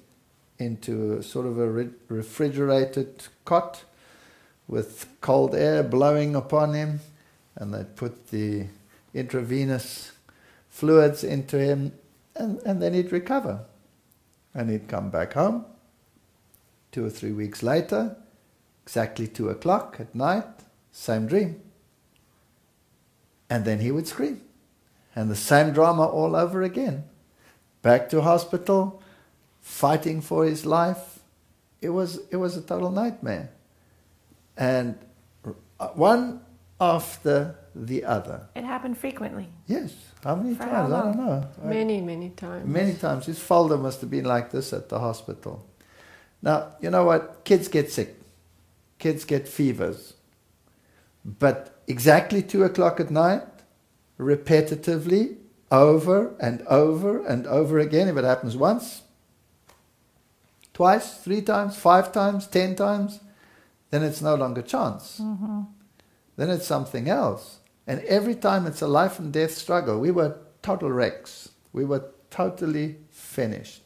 into sort of a refrigerated cot with cold air blowing upon him, and they put the intravenous fluids into him, and then he'd recover. And he'd come back home 2 or 3 weeks later, exactly 2 o'clock at night, same dream. And then he would scream. And the same drama all over again. Back to hospital, fighting for his life. It was a total nightmare. And one after the other. It happened frequently. Yes. How many For times? how I don't long? know. Many times. Many times. His folder must have been like this at the hospital. Now, you know what? Kids get sick. Kids get fevers. But exactly 2 o'clock at night, repetitively, over and over and over again, if it happens once, twice, 3 times, 5 times, 10 times, then it's no longer chance. Then it's something else. And every time it's a life and death struggle. We were total wrecks. We were totally finished.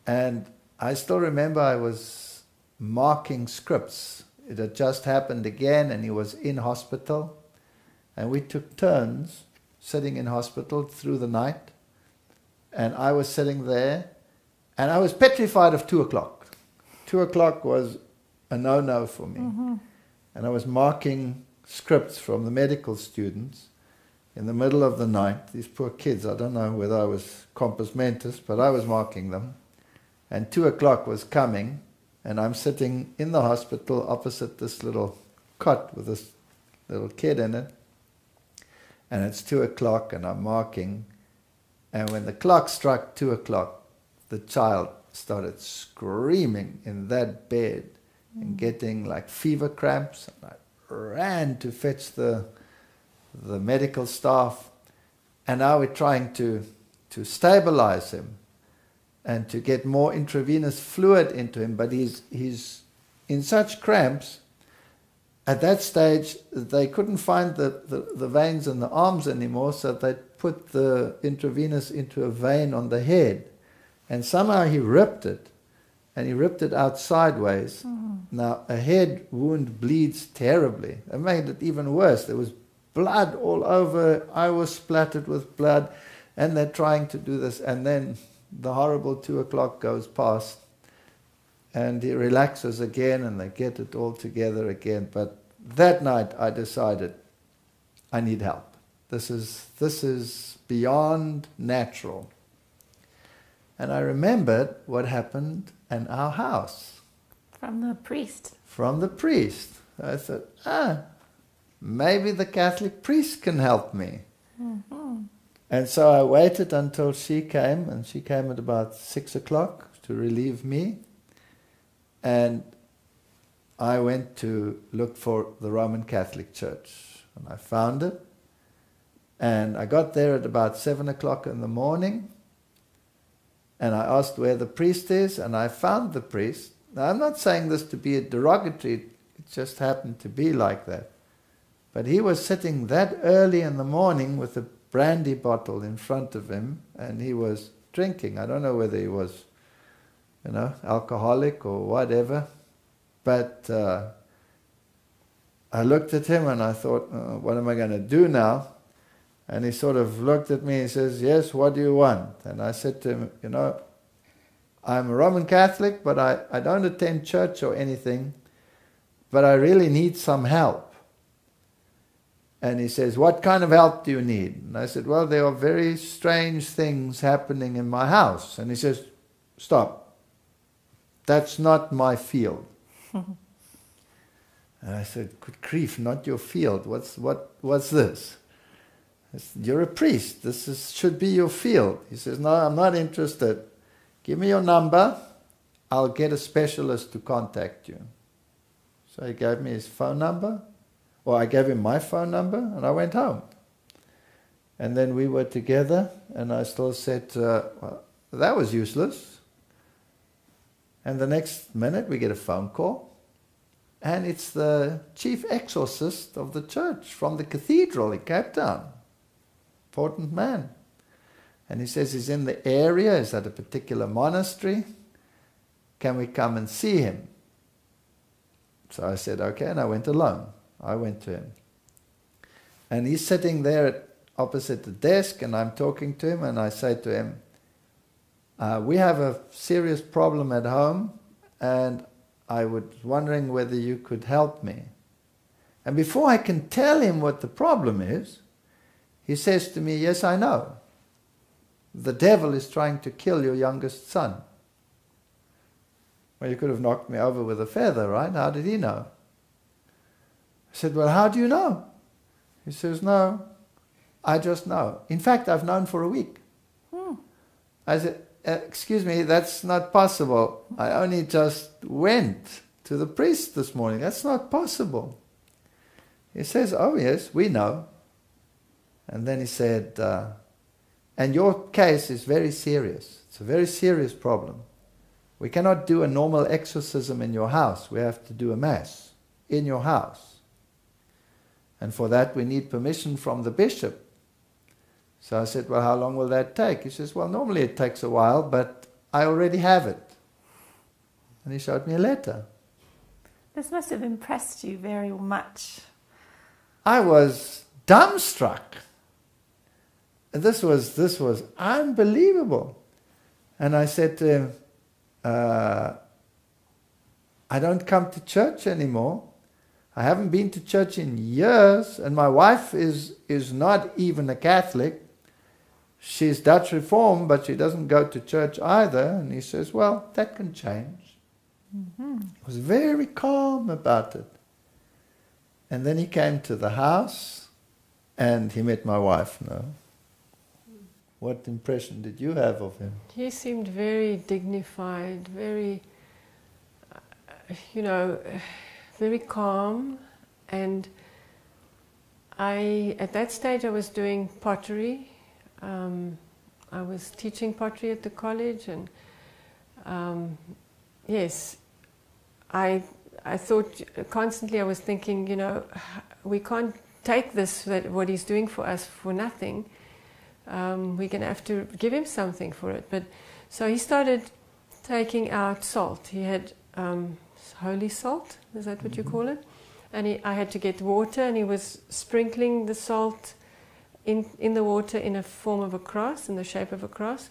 And I still remember I was marking scripts. It had just happened again, and he was in hospital. And we took turns sitting in hospital through the night. And I was sitting there, and I was petrified of 2 o'clock. 2 o'clock was a no-no for me. And I was marking scripts from the medical students in the middle of the night. These poor kids, I don't know whether I was compos mentis, but I was marking them. And 2 o'clock was coming, and I'm sitting in the hospital opposite this little cot with this little kid in it. And it's 2 o'clock, and I'm marking. And when the clock struck 2 o'clock, the child started screaming in that bed and getting like fever cramps. And I ran to fetch the medical staff. And now we're trying to stabilize him and to get more intravenous fluid into him. But he's in such cramps. at that stage, they couldn't find the veins in the arms anymore, so they put the intravenous into a vein on the head. And somehow he ripped it, and he ripped it out sideways. Now, a head wound bleeds terribly. It made it even worse. There was blood all over. I was splattered with blood, and they're trying to do this. And then the horrible 2 o'clock goes past, and he relaxes again, and they get it all together again. But that night I decided, I need help. This is beyond natural. And I remembered what happened in our house. From the priest. From the priest. I thought, maybe the Catholic priest can help me. And so I waited until she came, and she came at about 6 o'clock to relieve me. And I went to look for the Roman Catholic Church. And I found it. And I got there at about 7 o'clock in the morning. And I asked where the priest is, and I found the priest. Now, I'm not saying this to be a derogatory, it just happened to be like that. But he was sitting that early in the morning with a brandy bottle in front of him, and he was drinking. I don't know whether he was, alcoholic or whatever. But I looked at him and I thought, what am I going to do now? And he sort of looked at me and says, yes, what do you want? And I said to him, I'm a Roman Catholic, but I don't attend church or anything, but I really need some help. And he says, what kind of help do you need? And I said, well, there are very strange things happening in my house. And he says, stop. That's not my field. And I said, good grief, not your field. What's this? You're a priest. This should be your field. He says, no, I'm not interested. Give me your number. I'll get a specialist to contact you. So he gave me his phone number. Or I gave him my phone number, and I went home. And then we were together, and I still said, well, that was useless. And the next minute we get a phone call, and it's the chief exorcist of the church from the cathedral in Cape Town. Important man. And he says he's in the area, he's at a particular monastery. Can we come and see him? So I said, okay, and I went alone. I went to him. And he's sitting there opposite the desk, and I'm talking to him, and I say to him, we have a serious problem at home, and I was wondering whether you could help me. And before I can tell him what the problem is, he says to me, yes, I know. The devil is trying to kill your youngest son. Well, you could have knocked me over with a feather, right? How did he know? I said, well, how do you know? He says, no, I just know. In fact, I've known for a week. I said, excuse me, that's not possible. I only just went to the priest this morning. That's not possible. He says, oh yes, we know. And then he said, and your case is very serious. It's a very serious problem. We cannot do a normal exorcism in your house. We have to do a mass in your house. And for that we need permission from the bishop. So I said, well, how long will that take? He says, well, normally it takes a while, but I already have it. And he showed me a letter. This must have impressed you very much. I was dumbstruck. This was unbelievable. And I said to him, I don't come to church anymore. I haven't been to church in years, and my wife is not even a Catholic. She's Dutch Reformed, but she doesn't go to church either. And he says, well, that can change. He was very calm about it. And then he came to the house, and he met my wife now. What impression did you have of him? He seemed very dignified, very, very calm. And at that stage I was doing pottery. I was teaching pottery at the college, and yes, I I thought constantly, I was thinking, you know, we can't take this, that what he's doing for us for nothing. We're going to have to give him something for it. But so he started taking out salt. He had holy salt, is that what you call it? And I had to get water, and he was sprinkling the salt in the water in a form of a cross, in the shape of a cross.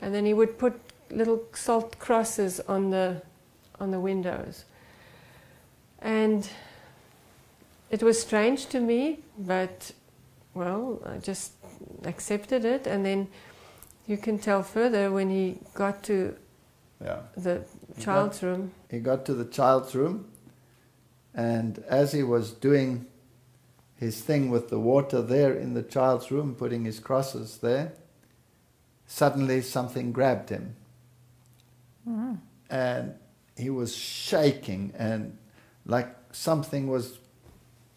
And then he would put little salt crosses on the windows. And it was strange to me, but, well, I just accepted it. And then you can tell further when he got to the child's room. He got to the child's room, and as he was doing his thing with the water there in the child's room, putting his crosses there, suddenly something grabbed him. Mm. And he was shaking, and like something was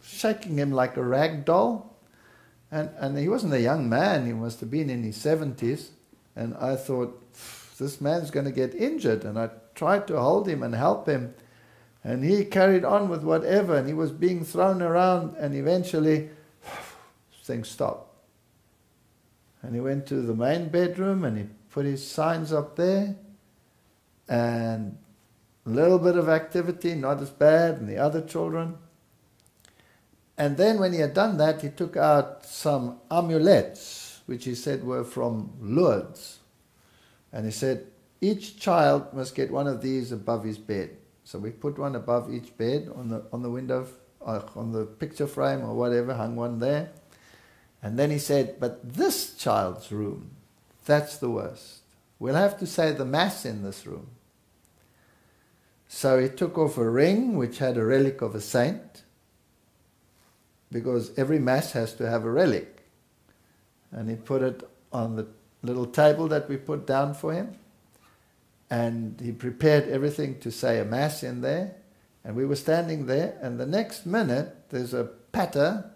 shaking him like a rag doll. And he wasn't a young man, he must have been in his 70s. And I thought, this man's going to get injured. And I tried to hold him and help him. And he carried on with whatever, and he was being thrown around, and eventually things stopped. And he went to the main bedroom, and he put his signs up there, and a little bit of activity, not as bad, and the other children. And then when he had done that, he took out some amulets, which he said were from Lourdes. And he said, each child must get one of these above his bed. So we put one above each bed on the window, on the picture frame or whatever, hung one there. And then he said, but this child's room, that's the worst. We'll have to say the Mass in this room. So he took off a ring which had a relic of a saint, because every Mass has to have a relic. And he put it on the little table that we put down for him. And he prepared everything to say a Mass in there. And we were standing there, and the next minute there's a patter,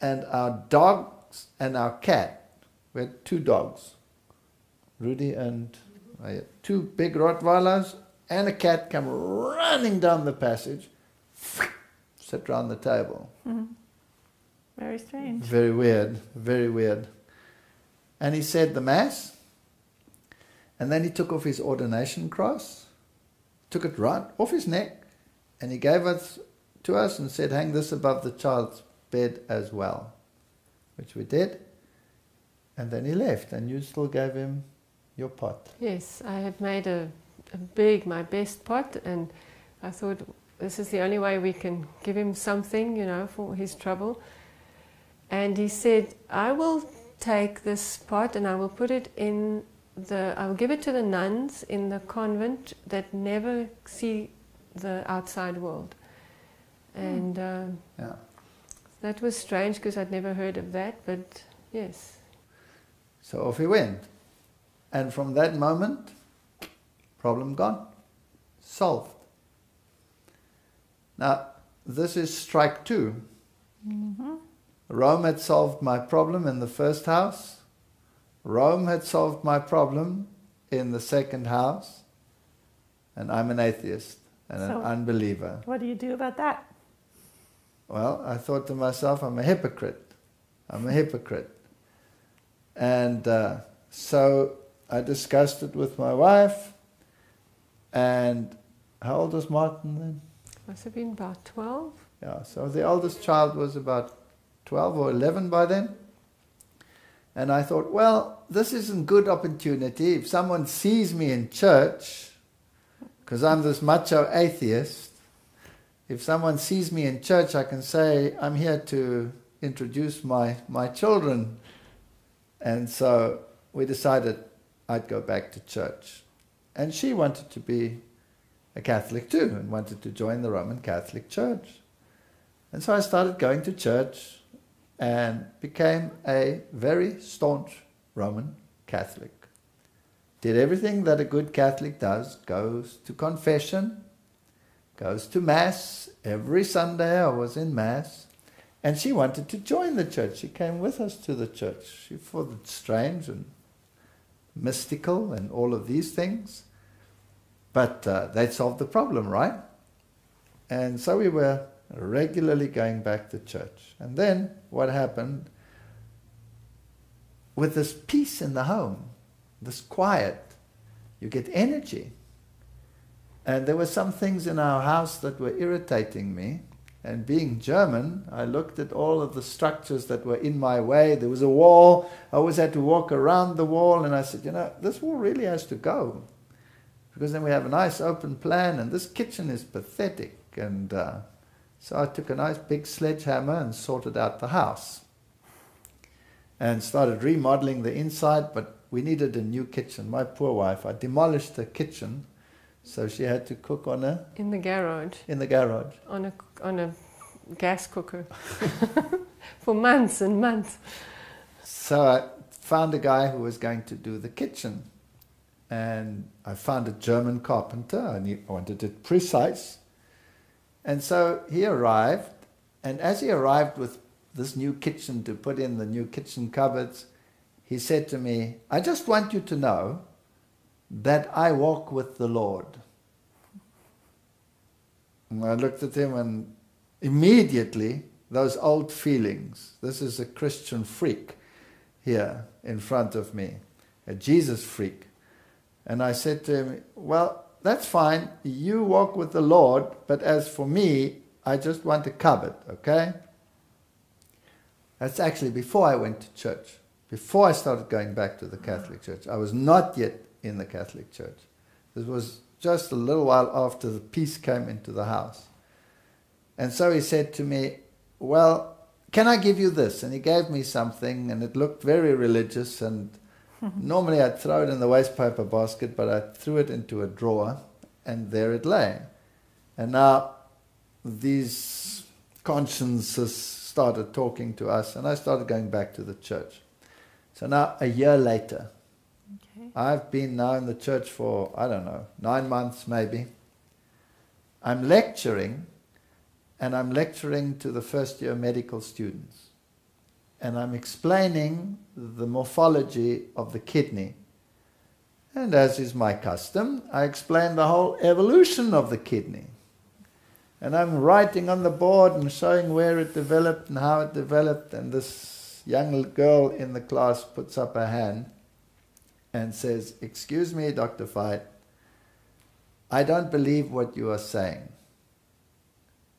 and our dogs and our cat, we had 2 dogs, Rudy and I had 2 big Rottweilers, and a cat come running down the passage, sit round the table. Mm-hmm. Very strange. Very weird, very weird. And he said the Mass, and then he took off his ordination cross, took it right off his neck, and he gave it to us and said, hang this above the child's bed as well, which we did. And then he left, and you still gave him your pot. Yes, I had made my best pot, and I thought this is the only way we can give him something, you know, for his trouble. And he said, I will take this pot and I will put it in I will give it to the nuns in the convent that never see the outside world. And that was strange, because I'd never heard of that, but yes. So off he went. And from that moment, problem gone, solved. Now, this is strike 2. Mm-hmm. Rome had solved my problem in the first house. Rome had solved my problem in the second house. And I'm an atheist and an unbeliever. What do you do about that? Well, I thought to myself, I'm a hypocrite. I'm a hypocrite. And so I discussed it with my wife. And how old was Martin then? Must have been about 12. Yeah, so the oldest child was about 12 or 11 by then. And I thought, well, this isn't good opportunity. If someone sees me in church, because I'm this macho atheist, if someone sees me in church, I can say, I'm here to introduce my children. And so we decided I'd go back to church. And she wanted to be a Catholic too, and wanted to join the Roman Catholic Church. And so I started going to church and became a very staunch Roman Catholic. Did everything that a good Catholic does, goes to confession, goes to Mass. Every Sunday I was in Mass. And she wanted to join the church. She came with us to the church. She thought it strange and mystical and all of these things. But they'd solved the problem, right? And so we were regularly going back to church. And then what happened, with this peace in the home, this quiet, you get energy. And there were some things in our house that were irritating me. And being German, I looked at all of the structures that were in my way. There was a wall. I always had to walk around the wall. And I said, you know, this wall really has to go. Because then we have a nice open plan. And this kitchen is pathetic. And so I took a nice big sledgehammer and sorted out the house. And started remodeling the inside. But we needed a new kitchen. My poor wife, I demolished the kitchen. So she had to cook on a... In the garage. In the garage. On a gas cooker. For months and months. So I found a guy who was going to do the kitchen. And I found a German carpenter. I wanted it precise. And so he arrived. And as he arrived with this new kitchen to put in the new kitchen cupboards, he said to me, I just want you to know that I walk with the Lord. And I looked at him and immediately those old feelings, this is a Christian freak here in front of me, a Jesus freak. And I said to him, well, that's fine, you walk with the Lord, but as for me, I just want a cupboard, okay? That's actually before I went to church, before I started going back to the Catholic Church. I was not yet in the Catholic Church. This was just a little while after the peace came into the house. And so he said to me, well, can I give you this? And he gave me something, and it looked very religious, and normally I'd throw it in the waste paper basket, but I threw it into a drawer, and there it lay. And now these consciences started talking to us, and I started going back to the church. So now, a year later, I've been now in the church for, I don't know, 9 months maybe. I'm lecturing, and I'm lecturing to the first year medical students. And I'm explaining the morphology of the kidney. And as is my custom, I explain the whole evolution of the kidney. And I'm writing on the board and showing where it developed and how it developed. And this young girl in the class puts up her hand and says, excuse me, Dr. Fayed, I don't believe what you are saying.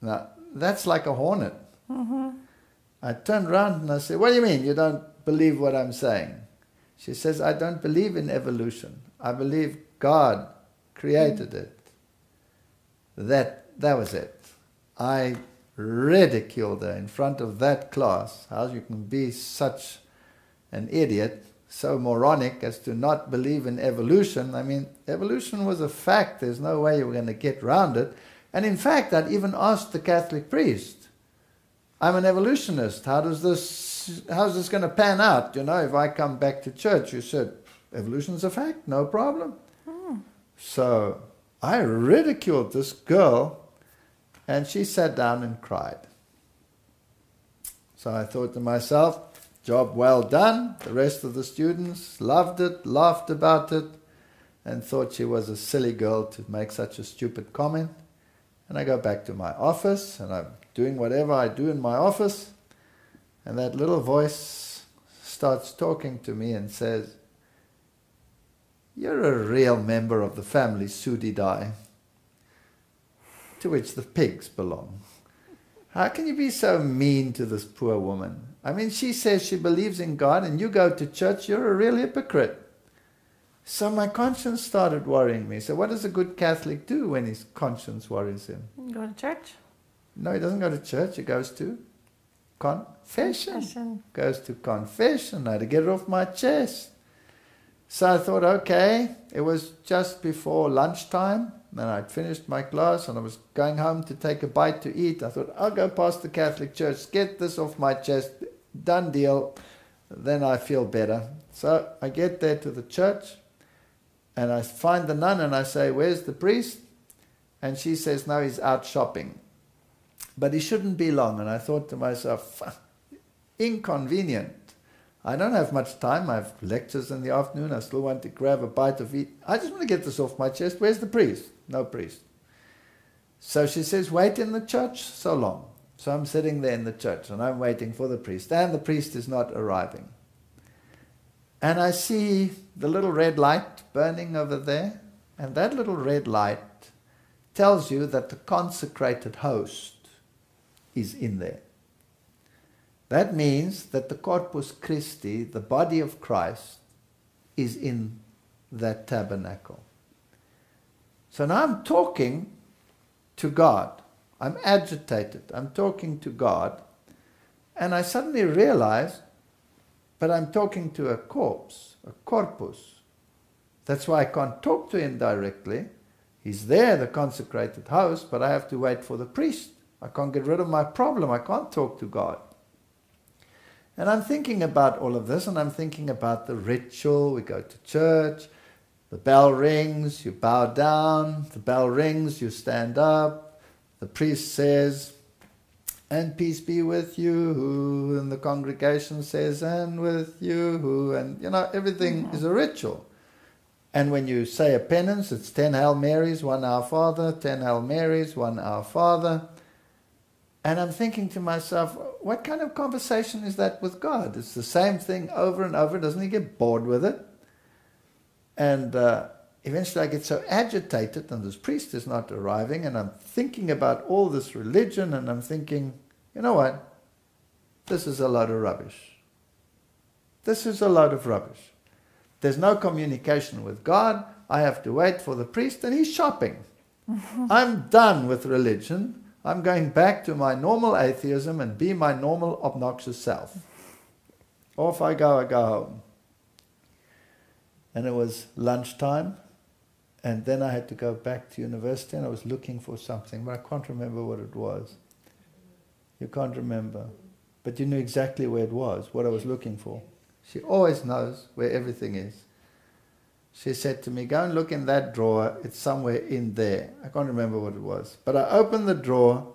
Now, that's like a hornet. Mm-hmm. I turned around and I said, what do you mean you don't believe what I'm saying? She says, I don't believe in evolution. I believe God created it. That was it. I ridiculed her in front of that class. How you can be such an idiot, so moronic as to not believe in evolution. I mean, evolution was a fact. There's no way you were going to get around it. And in fact, I'd even asked the Catholic priest, I'm an evolutionist. How's this going to pan out? You know, if I come back to church, you said, evolution's a fact, no problem. So I ridiculed this girl, and she sat down and cried. So I thought to myself, job well done. The rest of the students loved it, laughed about it, and thought she was a silly girl to make such a stupid comment. And I go back to my office, and I'm doing whatever I do in my office, and that little voice starts talking to me and says, you're a real member of the family Sudidai, to which the pigs belong. How can you be so mean to this poor woman? I mean, she says she believes in God, and you go to church, you're a real hypocrite. So my conscience started worrying me. So what does a good Catholic do when his conscience worries him? Go to church? No, he doesn't go to church. He goes to confession. Goes to confession. I had to get it off my chest. So I thought, okay, it was just before lunchtime, and I'd finished my class, and I was going home to take a bite to eat. I thought, I'll go past the Catholic church, get this off my chest, done deal, then I feel better. So I get there to the church, and I find the nun, and I say, where's the priest? And she says, no, he's out shopping. But he shouldn't be long. And I thought to myself, inconvenient. I don't have much time. I have lectures in the afternoon. I still want to grab a bite of eat. I just want to get this off my chest. Where's the priest? No priest. So she says, wait in the church so long. So I'm sitting there in the church and I'm waiting for the priest, and the priest is not arriving. And I see the little red light burning over there, and that little red light tells you that the consecrated host is in there. That means that the Corpus Christi, the body of Christ, is in that tabernacle. So now I'm talking to God. I'm agitated. I'm talking to God. And I suddenly realize, but I'm talking to a corpse, a corpus. That's why I can't talk to him directly. He's there, the consecrated host, but I have to wait for the priest. I can't get rid of my problem. I can't talk to God. And I'm thinking about all of this, and I'm thinking about the ritual. We go to church, the bell rings, you bow down, the bell rings, you stand up, the priest says, and peace be with you, and the congregation says, and with you, and everything is a ritual. And when you say a penance, it's 10 Hail Marys, 1 Our Father, 10 Hail Marys, 1 Our Father. And I'm thinking to myself, what kind of conversation is that with God? It's the same thing over and over. Doesn't he get bored with it? And eventually I get so agitated, and this priest is not arriving, and I'm thinking about all this religion, and I'm thinking, you know what? This is a load of rubbish. This is a load of rubbish. There's no communication with God. I have to wait for the priest, and he's shopping. I'm done with religion. I'm going back to my normal atheism and be my normal obnoxious self. Off I go home. And it was lunchtime, and then I had to go back to university, and I was looking for something, but I can't remember what it was. You can't remember. But you knew exactly where it was, what I was looking for. She always knows where everything is. She said to me, go and look in that drawer, it's somewhere in there. I can't remember what it was. But I opened the drawer,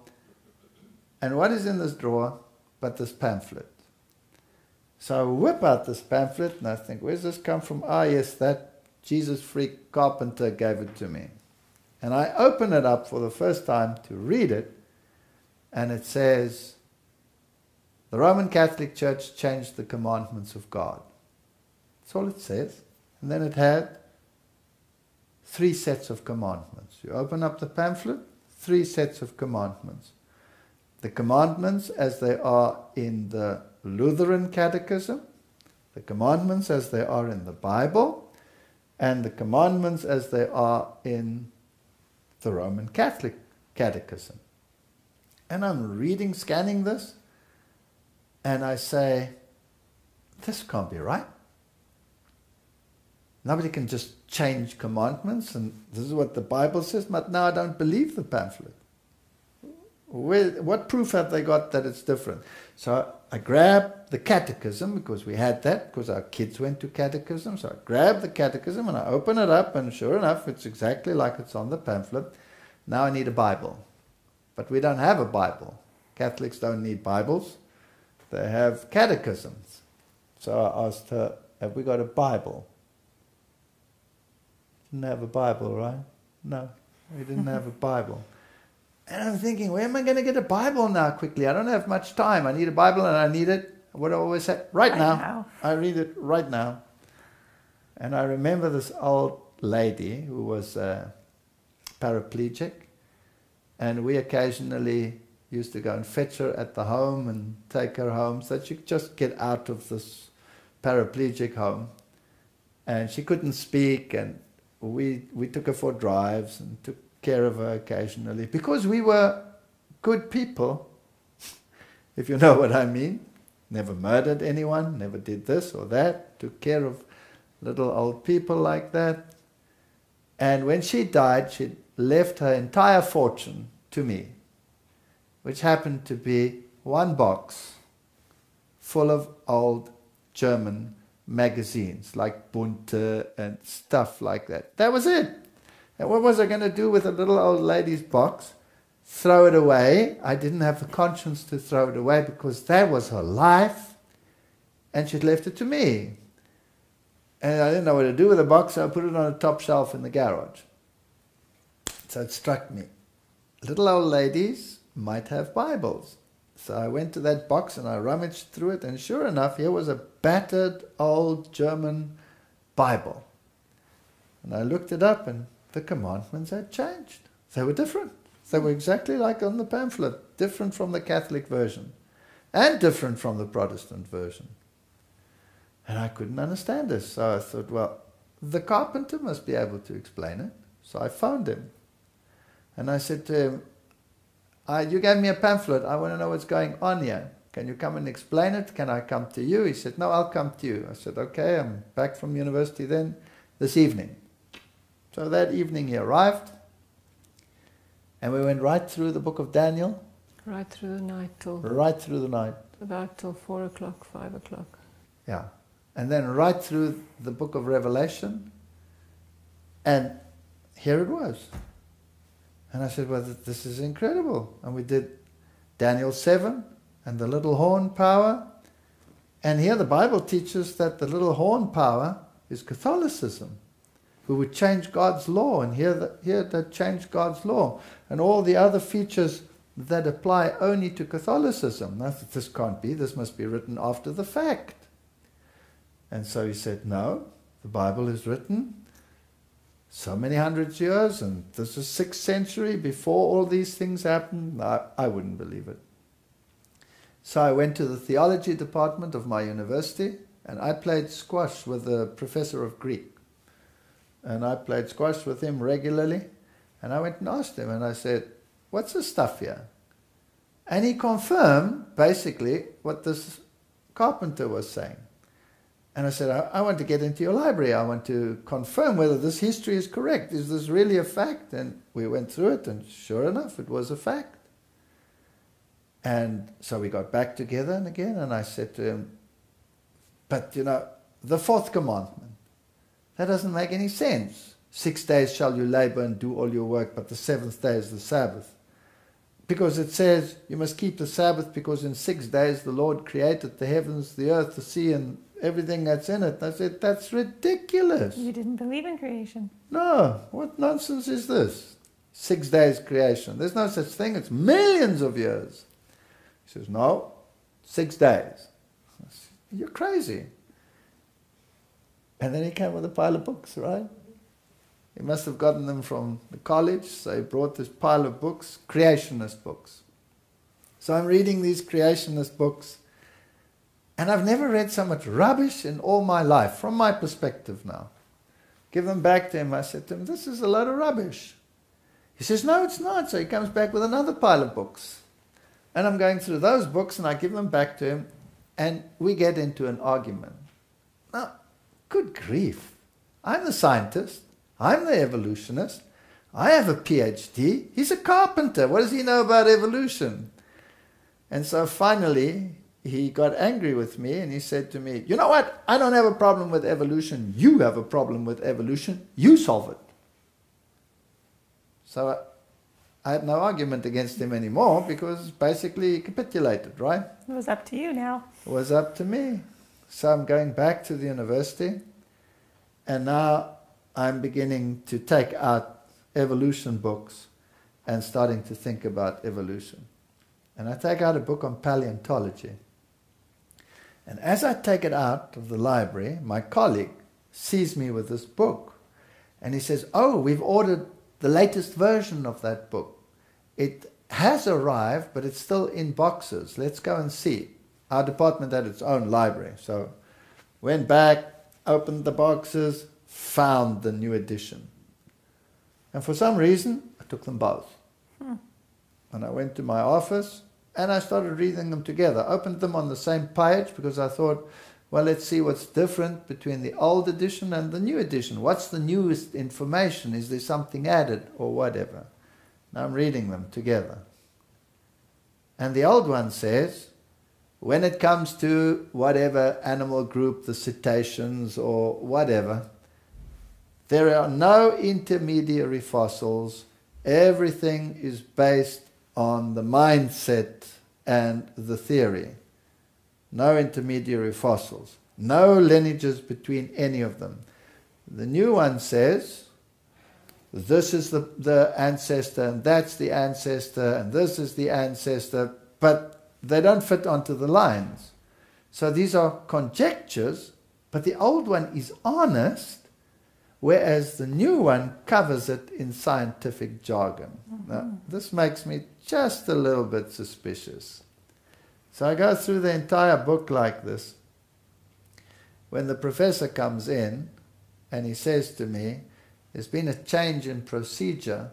and what is in this drawer but this pamphlet? So I whip out this pamphlet, and I think, where's this come from? Ah, yes, that Jesus freak carpenter gave it to me. And I open it up for the first time to read it, and it says, the Roman Catholic Church changed the commandments of God. That's all it says. And then it had 3 sets of commandments. You open up the pamphlet, 3 sets of commandments. The commandments as they are in the Lutheran Catechism, the commandments as they are in the Bible, and the commandments as they are in the Roman Catholic Catechism. And I'm reading, scanning this, and I say, this can't be right. Nobody can just change commandments, and this is what the Bible says, but now I don't believe the pamphlet. What proof have they got that it's different? So I grabbed the catechism, because we had that, because our kids went to catechism. So I grabbed the catechism and I open it up, and sure enough, it's exactly like it's on the pamphlet. Now I need a Bible. But we don't have a Bible. Catholics don't need Bibles. They have catechisms. So I asked her, have we got a Bible? Didn't have a Bible, right? No, we didn't have a Bible. And I'm thinking, where am I going to get a Bible now quickly? I don't have much time. I need a Bible, and I need it, what I always say, right now. I read it right now. And I remember this old lady who was paraplegic, and we occasionally used to go and fetch her at the home and take her home so that she could just get out of this paraplegic home. And she couldn't speak, and we took her for drives and took care of her occasionally, because we were good people, if you know what I mean. Never murdered anyone, never did this or that, took care of little old people like that. And when she died, she left her entire fortune to me, which happened to be 1 box full of old German magazines like Bunte and stuff like that. That was it. And what was I going to do with a little old lady's box? Throw it away. I didn't have the conscience to throw it away, because that was her life, and she'd left it to me. And I didn't know what to do with the box, so I put it on a top shelf in the garage. So it struck me. little old ladies might have Bibles. So I went to that box and I rummaged through it, and sure enough, here was a battered old German Bible. And I looked it up, and the commandments had changed. They were different. They were exactly like on the pamphlet, different from the Catholic version, and different from the Protestant version. And I couldn't understand this. So I thought, well, the carpenter must be able to explain it. So I phoned him. And I said to him, you gave me a pamphlet. I want to know what's going on here. Can you come and explain it? Can I come to you? He said, no, I'll come to you. I said, okay, I'm back from university then this evening. So that evening he arrived. And we went right through the book of Daniel. Right through the night till... Right through the night. About till 4 o'clock, 5 o'clock. Yeah. And then right through the book of Revelation. And here it was. And I said, well, this is incredible. And we did Daniel 7 and the little horn power. And here the Bible teaches that the little horn power is Catholicism, who would change God's law. And here that changed God's law. And all the other features that apply only to Catholicism. Now, this can't be. This must be written after the fact. And so he said, no, the Bible is written so many hundreds years, and this is 6th century before all these things happened. I wouldn't believe it. So I went to the theology department of my university, and I played squash with the professor of Greek. And I played squash with him regularly, and I went and asked him, and I said, what's the stuff here? And he confirmed basically what this carpenter was saying. And I said, I want to get into your library. I want to confirm whether this history is correct. Is this really a fact? And we went through it, and sure enough, it was a fact. And so we got back together and again, and I said to him, but you know, the 4th commandment, that doesn't make any sense. 6 days shall you labor and do all your work, but the 7th day is the Sabbath. Because it says you must keep the Sabbath because in 6 days the Lord created the heavens, the earth, the sea, and everything that's in it. I said, that's ridiculous. You didn't believe in creation. No, what nonsense is this? 6 days creation. There's no such thing. It's millions of years. He says, no, 6 days. I said, you're crazy. And then he came with a pile of books, right? He must have gotten them from the college, so he brought this pile of books, creationist books. So I'm reading these creationist books, and I've never read so much rubbish in all my life, from my perspective now. Give them back to him. I said to him, this is a load of rubbish. He says, no, it's not. So he comes back with another pile of books. And I'm going through those books, and I give them back to him, and we get into an argument. Now, good grief. I'm the scientist. I'm the evolutionist. I have a PhD. He's a carpenter. What does he know about evolution? And so finally, he got angry with me, and he said to me, you know what? I don't have a problem with evolution. You have a problem with evolution. You solve it. So I had no argument against him anymore, because basically he capitulated, right? It was up to you now. It was up to me. So I'm going back to the university, and now I'm beginning to take out evolution books and starting to think about evolution. And I take out a book on paleontology. And as I take it out of the library, my colleague sees me with this book. And he says, oh, we've ordered the latest version of that book. It has arrived, but it's still in boxes. Let's go and see. Our department had its own library. So went back, opened the boxes, found the new edition. And for some reason, I took them both. And I went to my office, and I started reading them together. Opened them on the same page, because I thought, well, let's see what's different between the old edition and the new edition. What's the newest information? Is there something added or whatever? Now I'm reading them together. And the old one says, when it comes to whatever animal group, the cetaceans or whatever, there are no intermediary fossils. Everything is based on the mindset and the theory. No intermediary fossils. No lineages between any of them. The new one says this is the ancestor, and that's the ancestor, and this is the ancestor, but they don't fit onto the lines. So these are conjectures, but the old one is honest, whereas the new one covers it in scientific jargon. Now, this makes me just a little bit suspicious. So I go through the entire book like this. When the professor comes in and he says to me, there's been a change in procedure,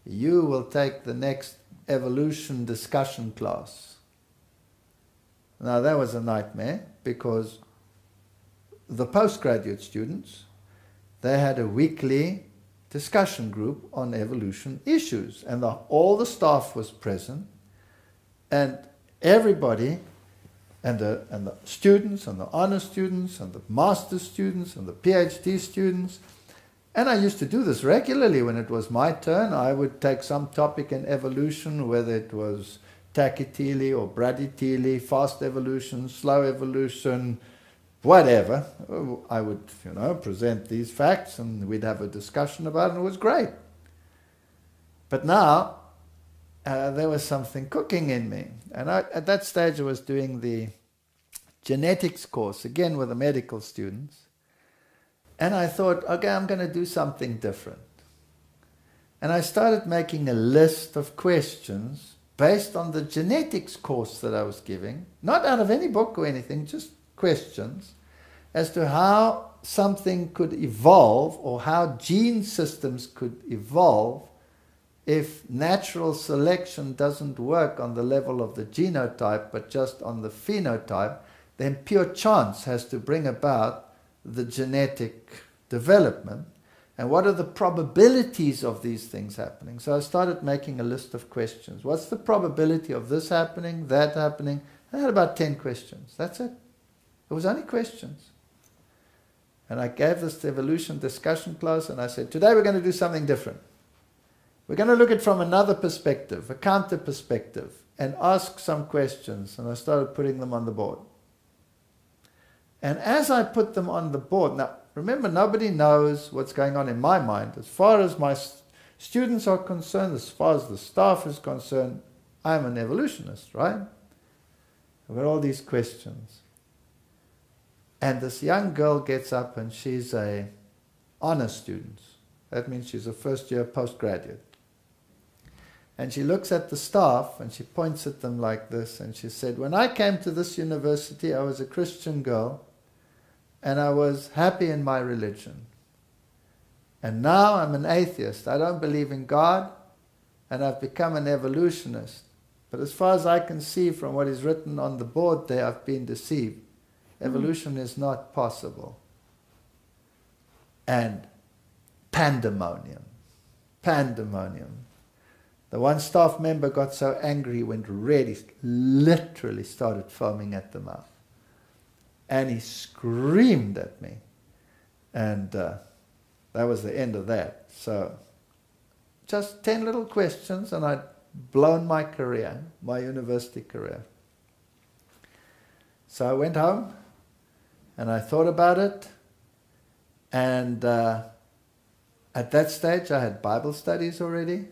you will take the next evolution discussion class. Now that was a nightmare, because the postgraduate students, they had a weekly discussion group on evolution issues, and all the staff was present, and everybody, and the students, and the honor students, and the master students, and the PhD students. And I used to do this regularly. When it was my turn, I would take some topic in evolution, whether it was Tachytele or Bradytele, fast evolution, slow evolution, whatever. I would, present these facts, and we'd have a discussion about it, and it was great. But now, there was something cooking in me. And at that stage I was doing the genetics course, again with the medical students. And I thought, okay, I'm going to do something different. And I started making a list of questions based on the genetics course that I was giving, not out of any book or anything, just questions, as to how something could evolve, or how gene systems could evolve if natural selection doesn't work on the level of the genotype, but just on the phenotype. Then pure chance has to bring about the genetic development. And what are the probabilities of these things happening? So I started making a list of questions. What's the probability of this happening, that happening? I had about 10 questions. That's it. It was only questions. And I gave this evolution discussion class, and I said, today we're going to do something different. We're going to look at it from another perspective, a counter perspective, and ask some questions. And I started putting them on the board. And as I put them on the board, now remember, nobody knows what's going on in my mind. As far as my students are concerned, as far as the staff is concerned, I'm an evolutionist, right? I've got all these questions. And this young girl gets up, and she's an honor student. That means she's a first-year postgraduate. And she looks at the staff, and she points at them like this, and she said, when I came to this university, I was a Christian girl, and I was happy in my religion. And now I'm an atheist. I don't believe in God, and I've become an evolutionist. But as far as I can see from what is written on the board there, I've been deceived. Evolution is not possible. And pandemonium. The one staff member got so angry he went red, he literally started foaming at the mouth. And he screamed at me. And that was the end of that. So just 10 little questions, and I'd blown my career, my university career. So I went home, and I thought about it. And at that stage I had Bible studies already.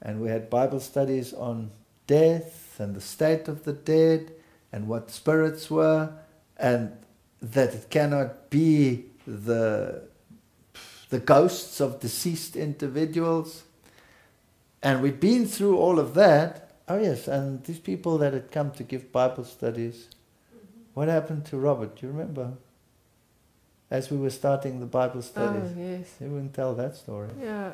And we had Bible studies on death and the state of the dead and what spirits were, and that it cannot be the ghosts of deceased individuals. And we'd been through all of that. Oh yes, and these people that had come to give Bible studies, what happened to Robert? Do you remember? As we were starting the Bible studies. Oh, yes. You wouldn't tell that story. Yeah.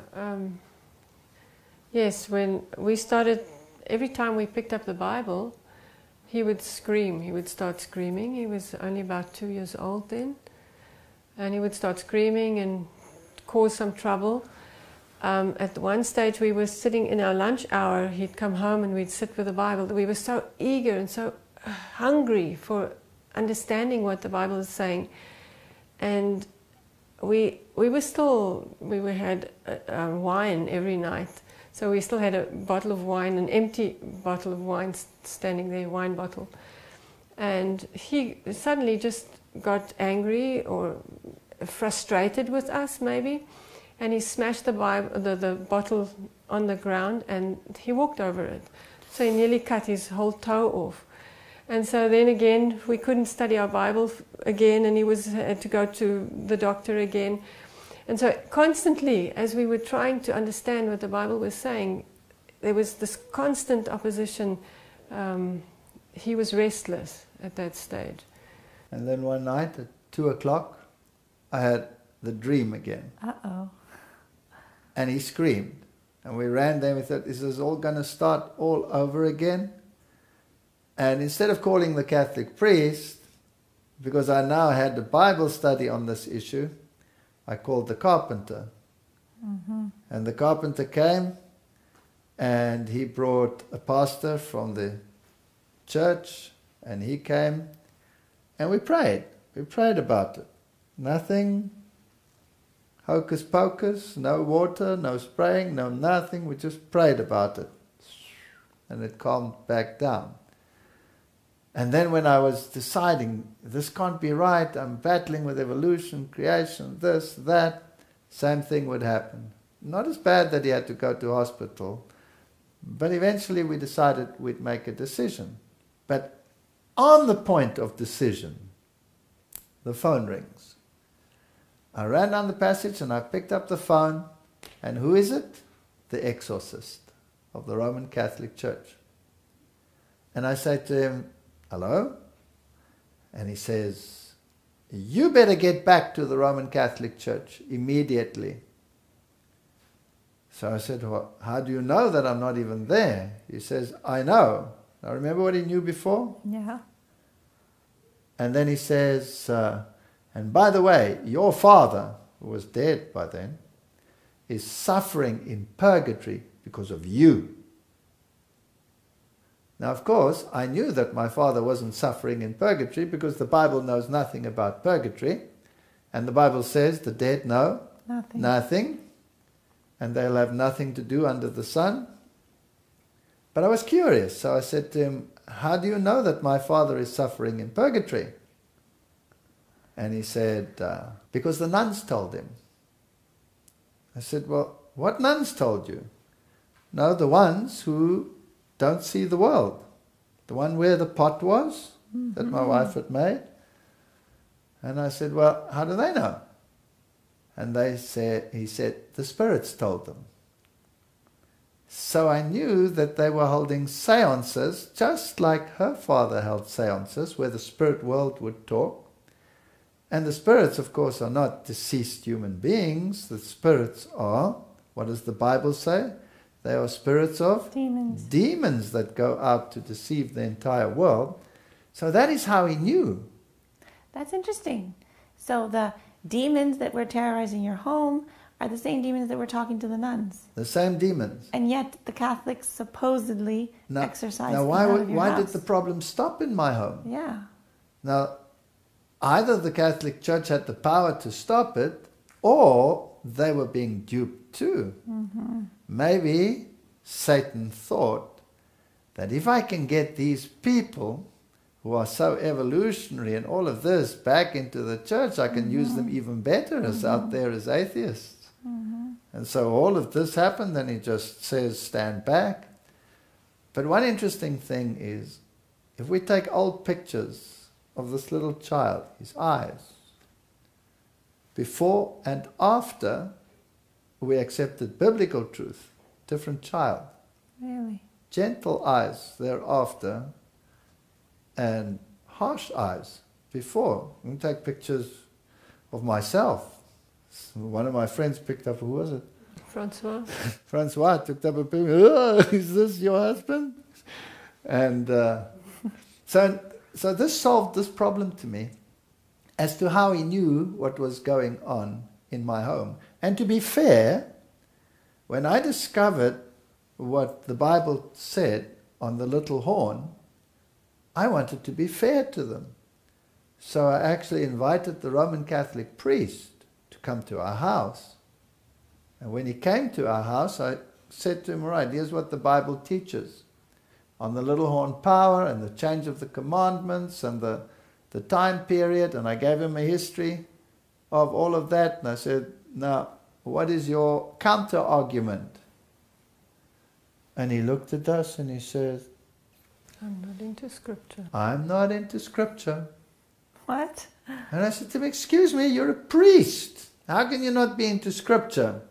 Yes, when we started, every time we picked up the Bible, he would scream. He would start screaming. He was only about 2 years old then. And he would start screaming and cause some trouble. At one stage we were sitting in our lunch hour. He'd come home and we'd sit with the Bible. We were so eager and so hungry for understanding what the Bible is saying. And we had wine every night. So we still had a bottle of wine, an empty bottle of wine standing there, wine bottle. And he suddenly just got angry or frustrated with us maybe. and he smashed the bottle on the ground, and he walked over it. So he nearly cut his whole toe off. And so then again, we couldn't study our Bible again, and he had to go to the doctor again. And so constantly, as we were trying to understand what the Bible was saying, there was this constant opposition. He was restless at that stage. And then one night at 2 o'clock, I had the dream again. Uh-oh. And he screamed. And we ran there and we thought, is this all going to start all over again? And instead of calling the Catholic priest, because I now had a Bible study on this issue, I called the carpenter. Mm-hmm. And the carpenter came, and he brought a pastor from the church, and he came, and we prayed. We prayed about it. Nothing hocus pocus, no water, no spraying, no nothing. We just prayed about it. And it calmed back down. And then when I was deciding, this can't be right, I'm battling with evolution, creation, this, that, same thing would happen. Not as bad that he had to go to hospital, but eventually we decided we'd make a decision. But on the point of decision, the phone rings. I ran down the passage and I picked up the phone, and who is it? The exorcist of the Roman Catholic Church. And I say to him, hello? And he says, you better get back to the Roman Catholic Church immediately. So I said, well, how do you know that I'm not even there? He says, I know. Now remember what he knew before? Yeah. And then he says, and by the way, your father, who was dead by then, is suffering in purgatory because of you. Now, of course, I knew that my father wasn't suffering in purgatory because the Bible knows nothing about purgatory. And the Bible says the dead know nothing, and they'll have nothing to do under the sun. But I was curious, so I said to him, how do you know that my father is suffering in purgatory? And he said, because the nuns told him. I said, well, what nuns told you? No, the ones who don't see the world. The one where the pot was, that my wife had made. And I said, well, how do they know? And he said, the spirits told them. So I knew that they were holding seances, just like her father held seances, where the spirit world would talk. And the spirits, of course, are not deceased human beings. The spirits are, what does the Bible say? They are spirits of demons. Demons that go out to deceive the entire world. So that is how he knew. That's interesting. So the demons that were terrorizing your home are the same demons that were talking to the nuns. The same demons. And yet the Catholics supposedly exorcised now them out of your why house. did the problem stop in my home? Yeah. Now, either the Catholic Church had the power to stop it, or they were being duped too. Mm-hmm. Maybe Satan thought that if I can get these people who are so evolutionary and all of this back into the church, I can use them even better as out there as atheists. Mm-hmm. And so all of this happened, and he just says, stand back. But one interesting thing is, if we take old pictures of this little child, his eyes, before and after we accepted biblical truth, different child. Really? Gentle eyes thereafter, and harsh eyes before. We can take pictures of myself. One of my friends picked up, who was it? Francois. Francois picked up a picture. Oh, is this your husband? And so this solved this problem to me as to how he knew what was going on in my home. And to be fair, when I discovered what the Bible said on the little horn, I wanted to be fair to them. So I actually invited the Roman Catholic priest to come to our house. And when he came to our house, I said to him, all right, here's what the Bible teaches on the little horn power and the change of the commandments and the time period. And I gave him a history of all of that. And I said, now, what is your counter-argument? And he looked at us and he says, I'm not into scripture. I'm not into scripture. What? And I said to him, excuse me, you're a priest. How can you not be into scripture?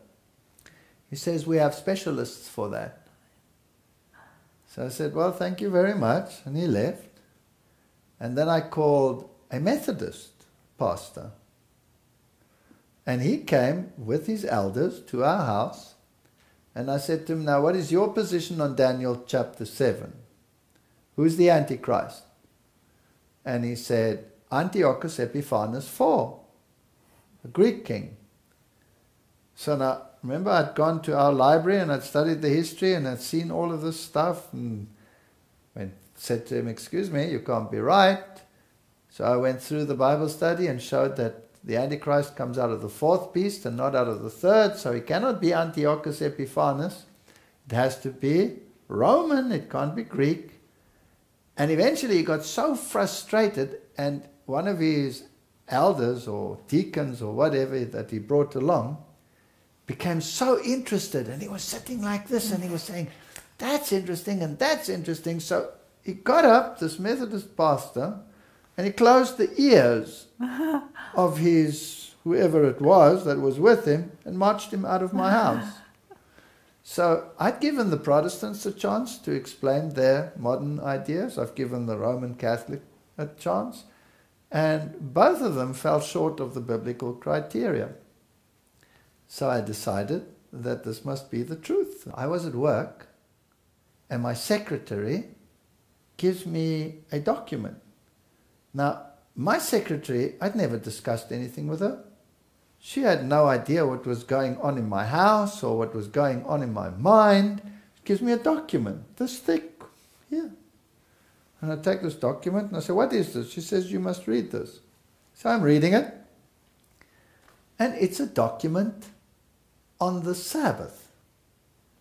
He says, we have specialists for that. So I said, well, thank you very much. And he left. And then I called a Methodist pastor. And he came with his elders to our house. And I said to him, now what is your position on Daniel chapter 7? Who's the Antichrist? And he said, Antiochus Epiphanes IV, a Greek king. So now, remember I'd gone to our library and I'd studied the history and I'd seen all of this stuff and said to him, excuse me, you can't be right. So I went through the Bible study and showed that the Antichrist comes out of the fourth beast and not out of the third, so he cannot be Antiochus Epiphanes. It has to be Roman, it can't be Greek. And eventually he got so frustrated, and one of his elders or deacons or whatever that he brought along became so interested, and he was sitting like this and he was saying, that's interesting and that's interesting. So he got up, this Methodist pastor, and he closed the ears of his, whoever it was that was with him, and marched him out of my house. So I'd given the Protestants a chance to explain their modern ideas. I've given the Roman Catholic a chance. And both of them fell short of the biblical criteria. So I decided that this must be the truth. I was at work, and my secretary gives me a document. Now, my secretary, I'd never discussed anything with her. She had no idea what was going on in my house or what was going on in my mind. She gives me a document, this thick, here. And I take this document and I say, what is this? She says, you must read this. So I'm reading it. And it's a document on the Sabbath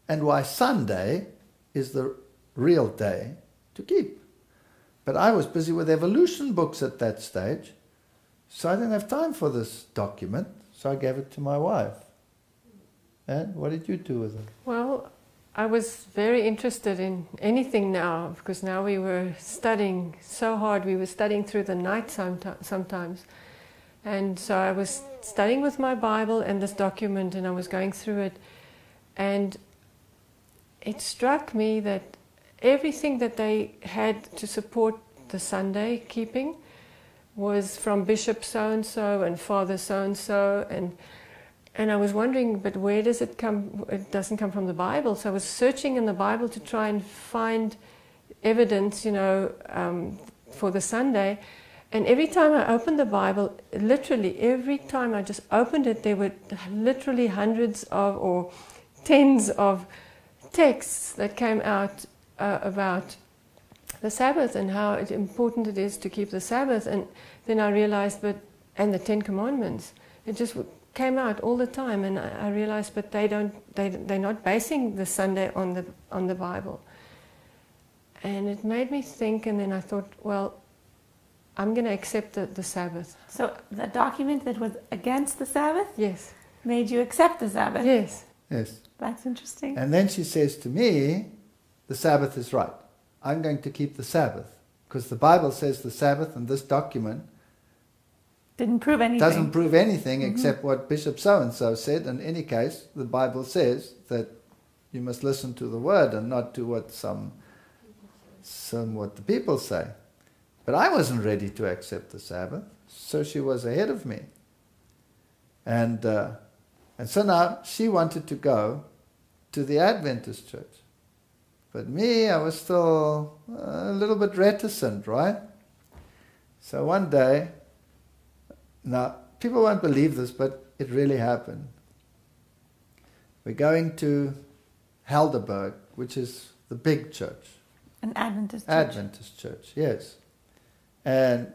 and why Sunday is the real day to keep. But I was busy with evolution books at that stage, so I didn't have time for this document, so I gave it to my wife. And what did you do with it? Well, I was very interested in anything now, because now we were studying so hard. We were studying through the night sometimes. And so I was studying with my Bible and this document, and I was going through it. And it struck me that everything that they had to support the Sunday keeping was from Bishop so-and-so and Father so-and-so. And I was wondering, but where does it come? It doesn't come from the Bible. So I was searching in the Bible to try and find evidence, for the Sunday. And every time I opened the Bible, literally every time I just opened it, there were literally hundreds of or tens of texts that came out about the Sabbath and how important it is to keep the Sabbath. And then I realized, and the Ten Commandments, it just came out all the time, and I realized, but they're not basing the Sunday on the Bible. And it made me think, and then I thought, well, I'm going to accept the Sabbath. So the document that was against the Sabbath? Yes. Made you accept the Sabbath? Yes. Yes. That's interesting. And then she says to me, the Sabbath is right. I'm going to keep the Sabbath. Because the Bible says the Sabbath, and this document didn't prove anything. Doesn't prove anything except what Bishop so-and-so said. In any case, the Bible says that you must listen to the word and not to what what the people say. But I wasn't ready to accept the Sabbath, so she was ahead of me. And so now she wanted to go to the Adventist church. But me, I was still a little bit reticent, right? So one day, now people won't believe this, but it really happened. We're going to Helderberg, which is the big church. An Adventist church. Adventist church, yes. And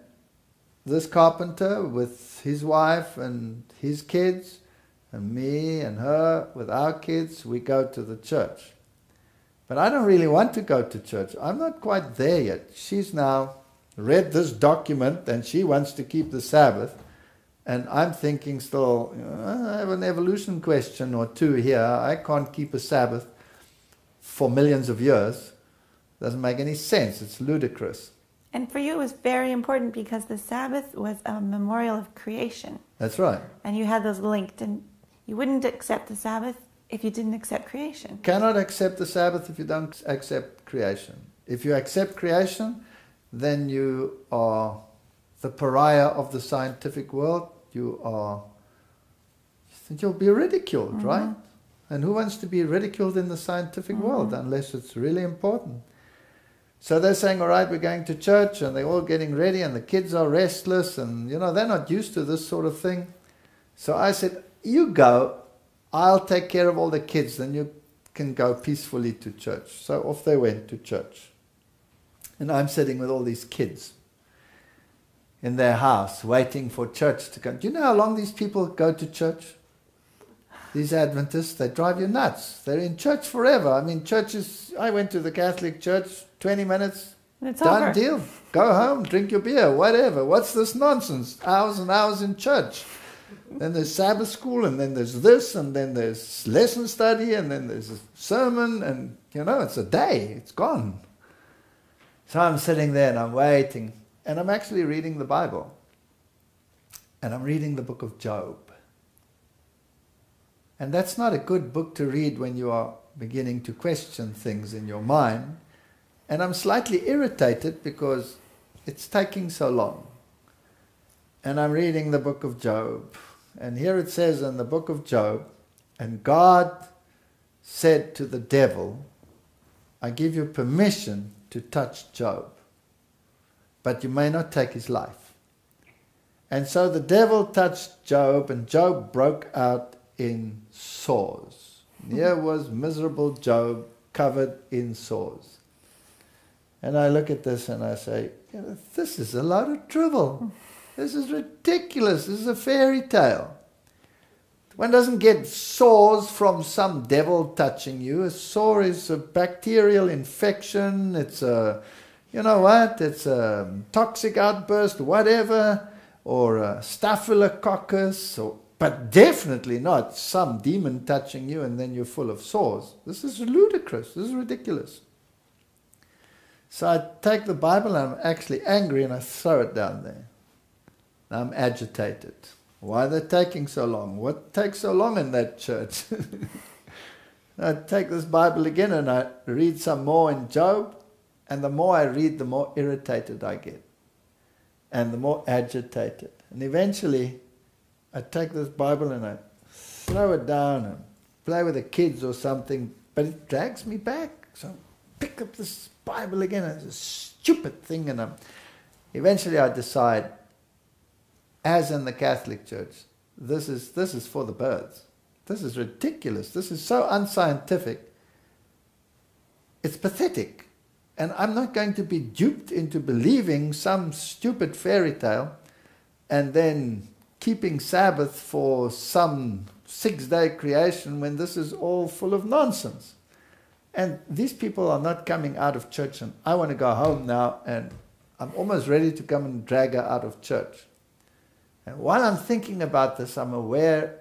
this carpenter with his wife and his kids, and me and her with our kids, we go to the church. But I don't really want to go to church. I'm not quite there yet. She's now read this document and she wants to keep the Sabbath. And I'm thinking still, I have an evolution question or two here. I can't keep a Sabbath for millions of years. Doesn't make any sense. It's ludicrous. And for you it was very important because the Sabbath was a memorial of creation. That's right. And you had those linked, and you wouldn't accept the Sabbath if you didn't accept creation. Cannot accept the Sabbath if you don't accept creation. If you accept creation, then you are the pariah of the scientific world. You'll be ridiculed, right? And who wants to be ridiculed in the scientific world unless it's really important? So they're saying, all right, we're going to church, and they're all getting ready, and the kids are restless, and they're not used to this sort of thing. So I said, you go, I'll take care of all the kids, then you can go peacefully to church. So off they went to church. And I'm sitting with all these kids in their house, waiting for church to come. Do you know how long these people go to church? These Adventists, they drive you nuts. They're in church forever. I mean, I went to the Catholic church, 20 minutes, It's done over. deal. Go home, drink your beer, whatever. What's this nonsense? Hours and hours in church. Then there's Sabbath school, and then there's this, and then there's lesson study, and then there's a sermon, and it's a day. It's gone. So I'm sitting there and I'm waiting, and I'm actually reading the Bible. And I'm reading the book of Job. And that's not a good book to read when you are beginning to question things in your mind. And I'm slightly irritated because it's taking so long. And I'm reading the book of Job. And here it says in the book of Job, and God said to the devil, I give you permission to touch Job, but you may not take his life. And so the devil touched Job, and Job broke out in sores. Here was miserable Job covered in sores. And I look at this and I say, this is a lot of trouble. This is ridiculous. This is a fairy tale. One doesn't get sores from some devil touching you. A sore is a bacterial infection. It's a, it's a toxic outburst, whatever, or a staphylococcus, but definitely not some demon touching you and then you're full of sores. This is ludicrous. This is ridiculous. So I take the Bible and I'm actually angry and I throw it down there. I'm agitated. Why are they taking so long? What takes so long in that church? I take this Bible again and I read some more in Job, and the more I read, the more irritated I get, and the more agitated. And eventually, I take this Bible and I throw it down and play with the kids or something, but it drags me back. So I pick up this Bible again, and it's a stupid thing, and eventually I decide, as in the Catholic Church, this is for the birds. This is ridiculous. This is so unscientific. It's pathetic. And I'm not going to be duped into believing some stupid fairy tale and then keeping Sabbath for some 6-day creation when this is all full of nonsense. And these people are not coming out of church, and I want to go home now, and I'm almost ready to come and drag her out of church. And while I'm thinking about this, I'm aware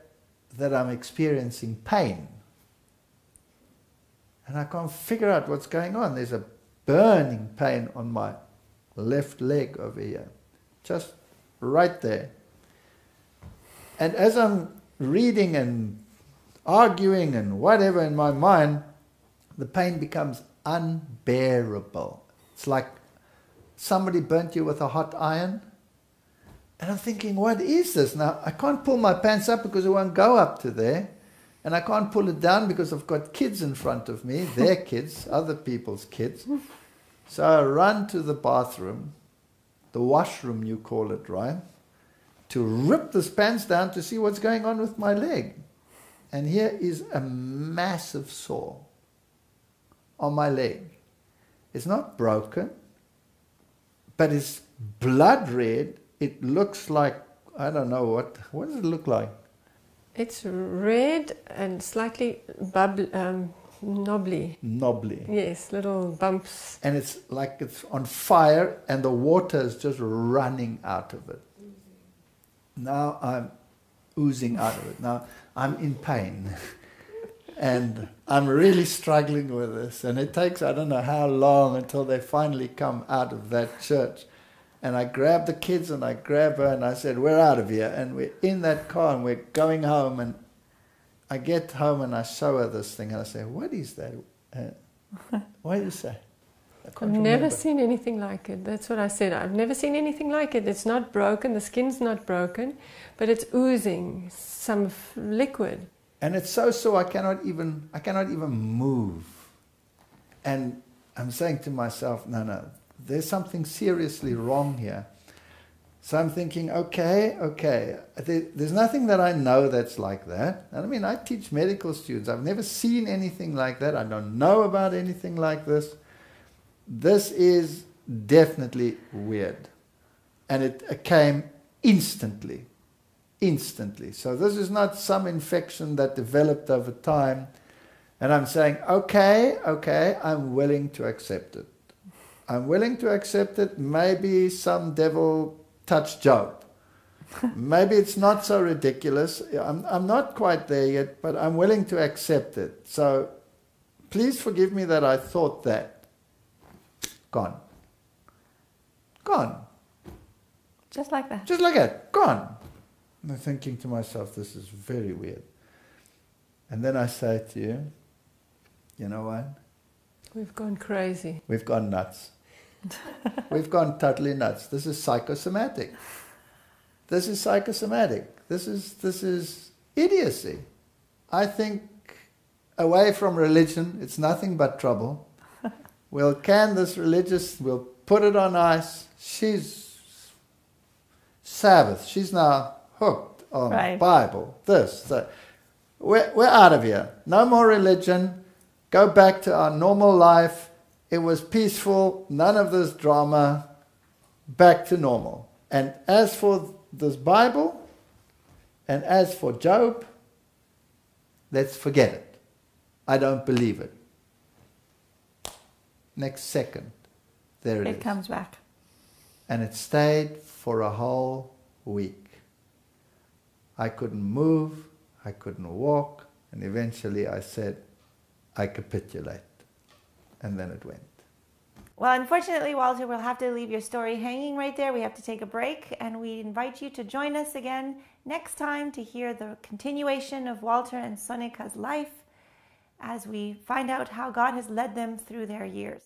that I'm experiencing pain. And I can't figure out what's going on. There's a burning pain on my left leg over here. Just right there. And as I'm reading and arguing and whatever in my mind, the pain becomes unbearable. It's like somebody burnt you with a hot iron. And I'm thinking, what is this? Now, I can't pull my pants up because it won't go up to there. And I can't pull it down because I've got kids in front of me, their kids, other people's kids. So I run to the bathroom, the washroom you call it, right? To rip this pants down to see what's going on with my leg. And here is a massive sore on my leg. It's not broken, but it's blood red. It looks like, I don't know what does it look like? It's red and slightly knobbly. Knobbly. Yes, little bumps. And it's like it's on fire and the water is just running out of it. now I'm oozing out of it. Now I'm in pain. And I'm really struggling with this. And it takes, I don't know how long until they finally come out of that church. And I grab the kids and I grab her and I said, we're out of here. And we're in that car and we're going home. And I get home and I show her this thing. And I say, what is that? What do you say? I've never seen anything like it. That's what I said. I've never seen anything like it. It's not broken. The skin's not broken. But it's oozing some liquid. And it's so sore I cannot even move. And I'm saying to myself, no, there's something seriously wrong here. So I'm thinking, okay, there's nothing that I know that's like that. And I mean, I teach medical students. I've never seen anything like that. I don't know about anything like this. This is definitely weird. And it came instantly. So this is not some infection that developed over time. And I'm saying, okay, I'm willing to accept it. I'm willing to accept it. Maybe some devil touched Job. Maybe it's not so ridiculous. I'm not quite there yet, but I'm willing to accept it. So please forgive me that I thought that. Gone. Just like that. Just like that. Gone. And I'm thinking to myself, this is very weird. And then I say to you, you know what? We've gone crazy. We've gone nuts. We've gone totally nuts. This is psychosomatic. This is idiocy. I think away from religion, it's nothing but trouble. We'll can this religious, we'll put it on ice. She's Sabbath. She's now hooked on Bible, this, that. We're out of here. No more religion. Go back to our normal life. It was peaceful. None of this drama. Back to normal. And as for this Bible, and as for Job, let's forget it. I don't believe it. Next second, there it is. It comes back. And it stayed for a whole week. I couldn't move, I couldn't walk, and eventually I said, I capitulate. And then it went. Well, unfortunately, Walter, we'll have to leave your story hanging right there. We have to take a break, and we invite you to join us again next time to hear the continuation of Walter and Sonika's life as we find out how God has led them through their years.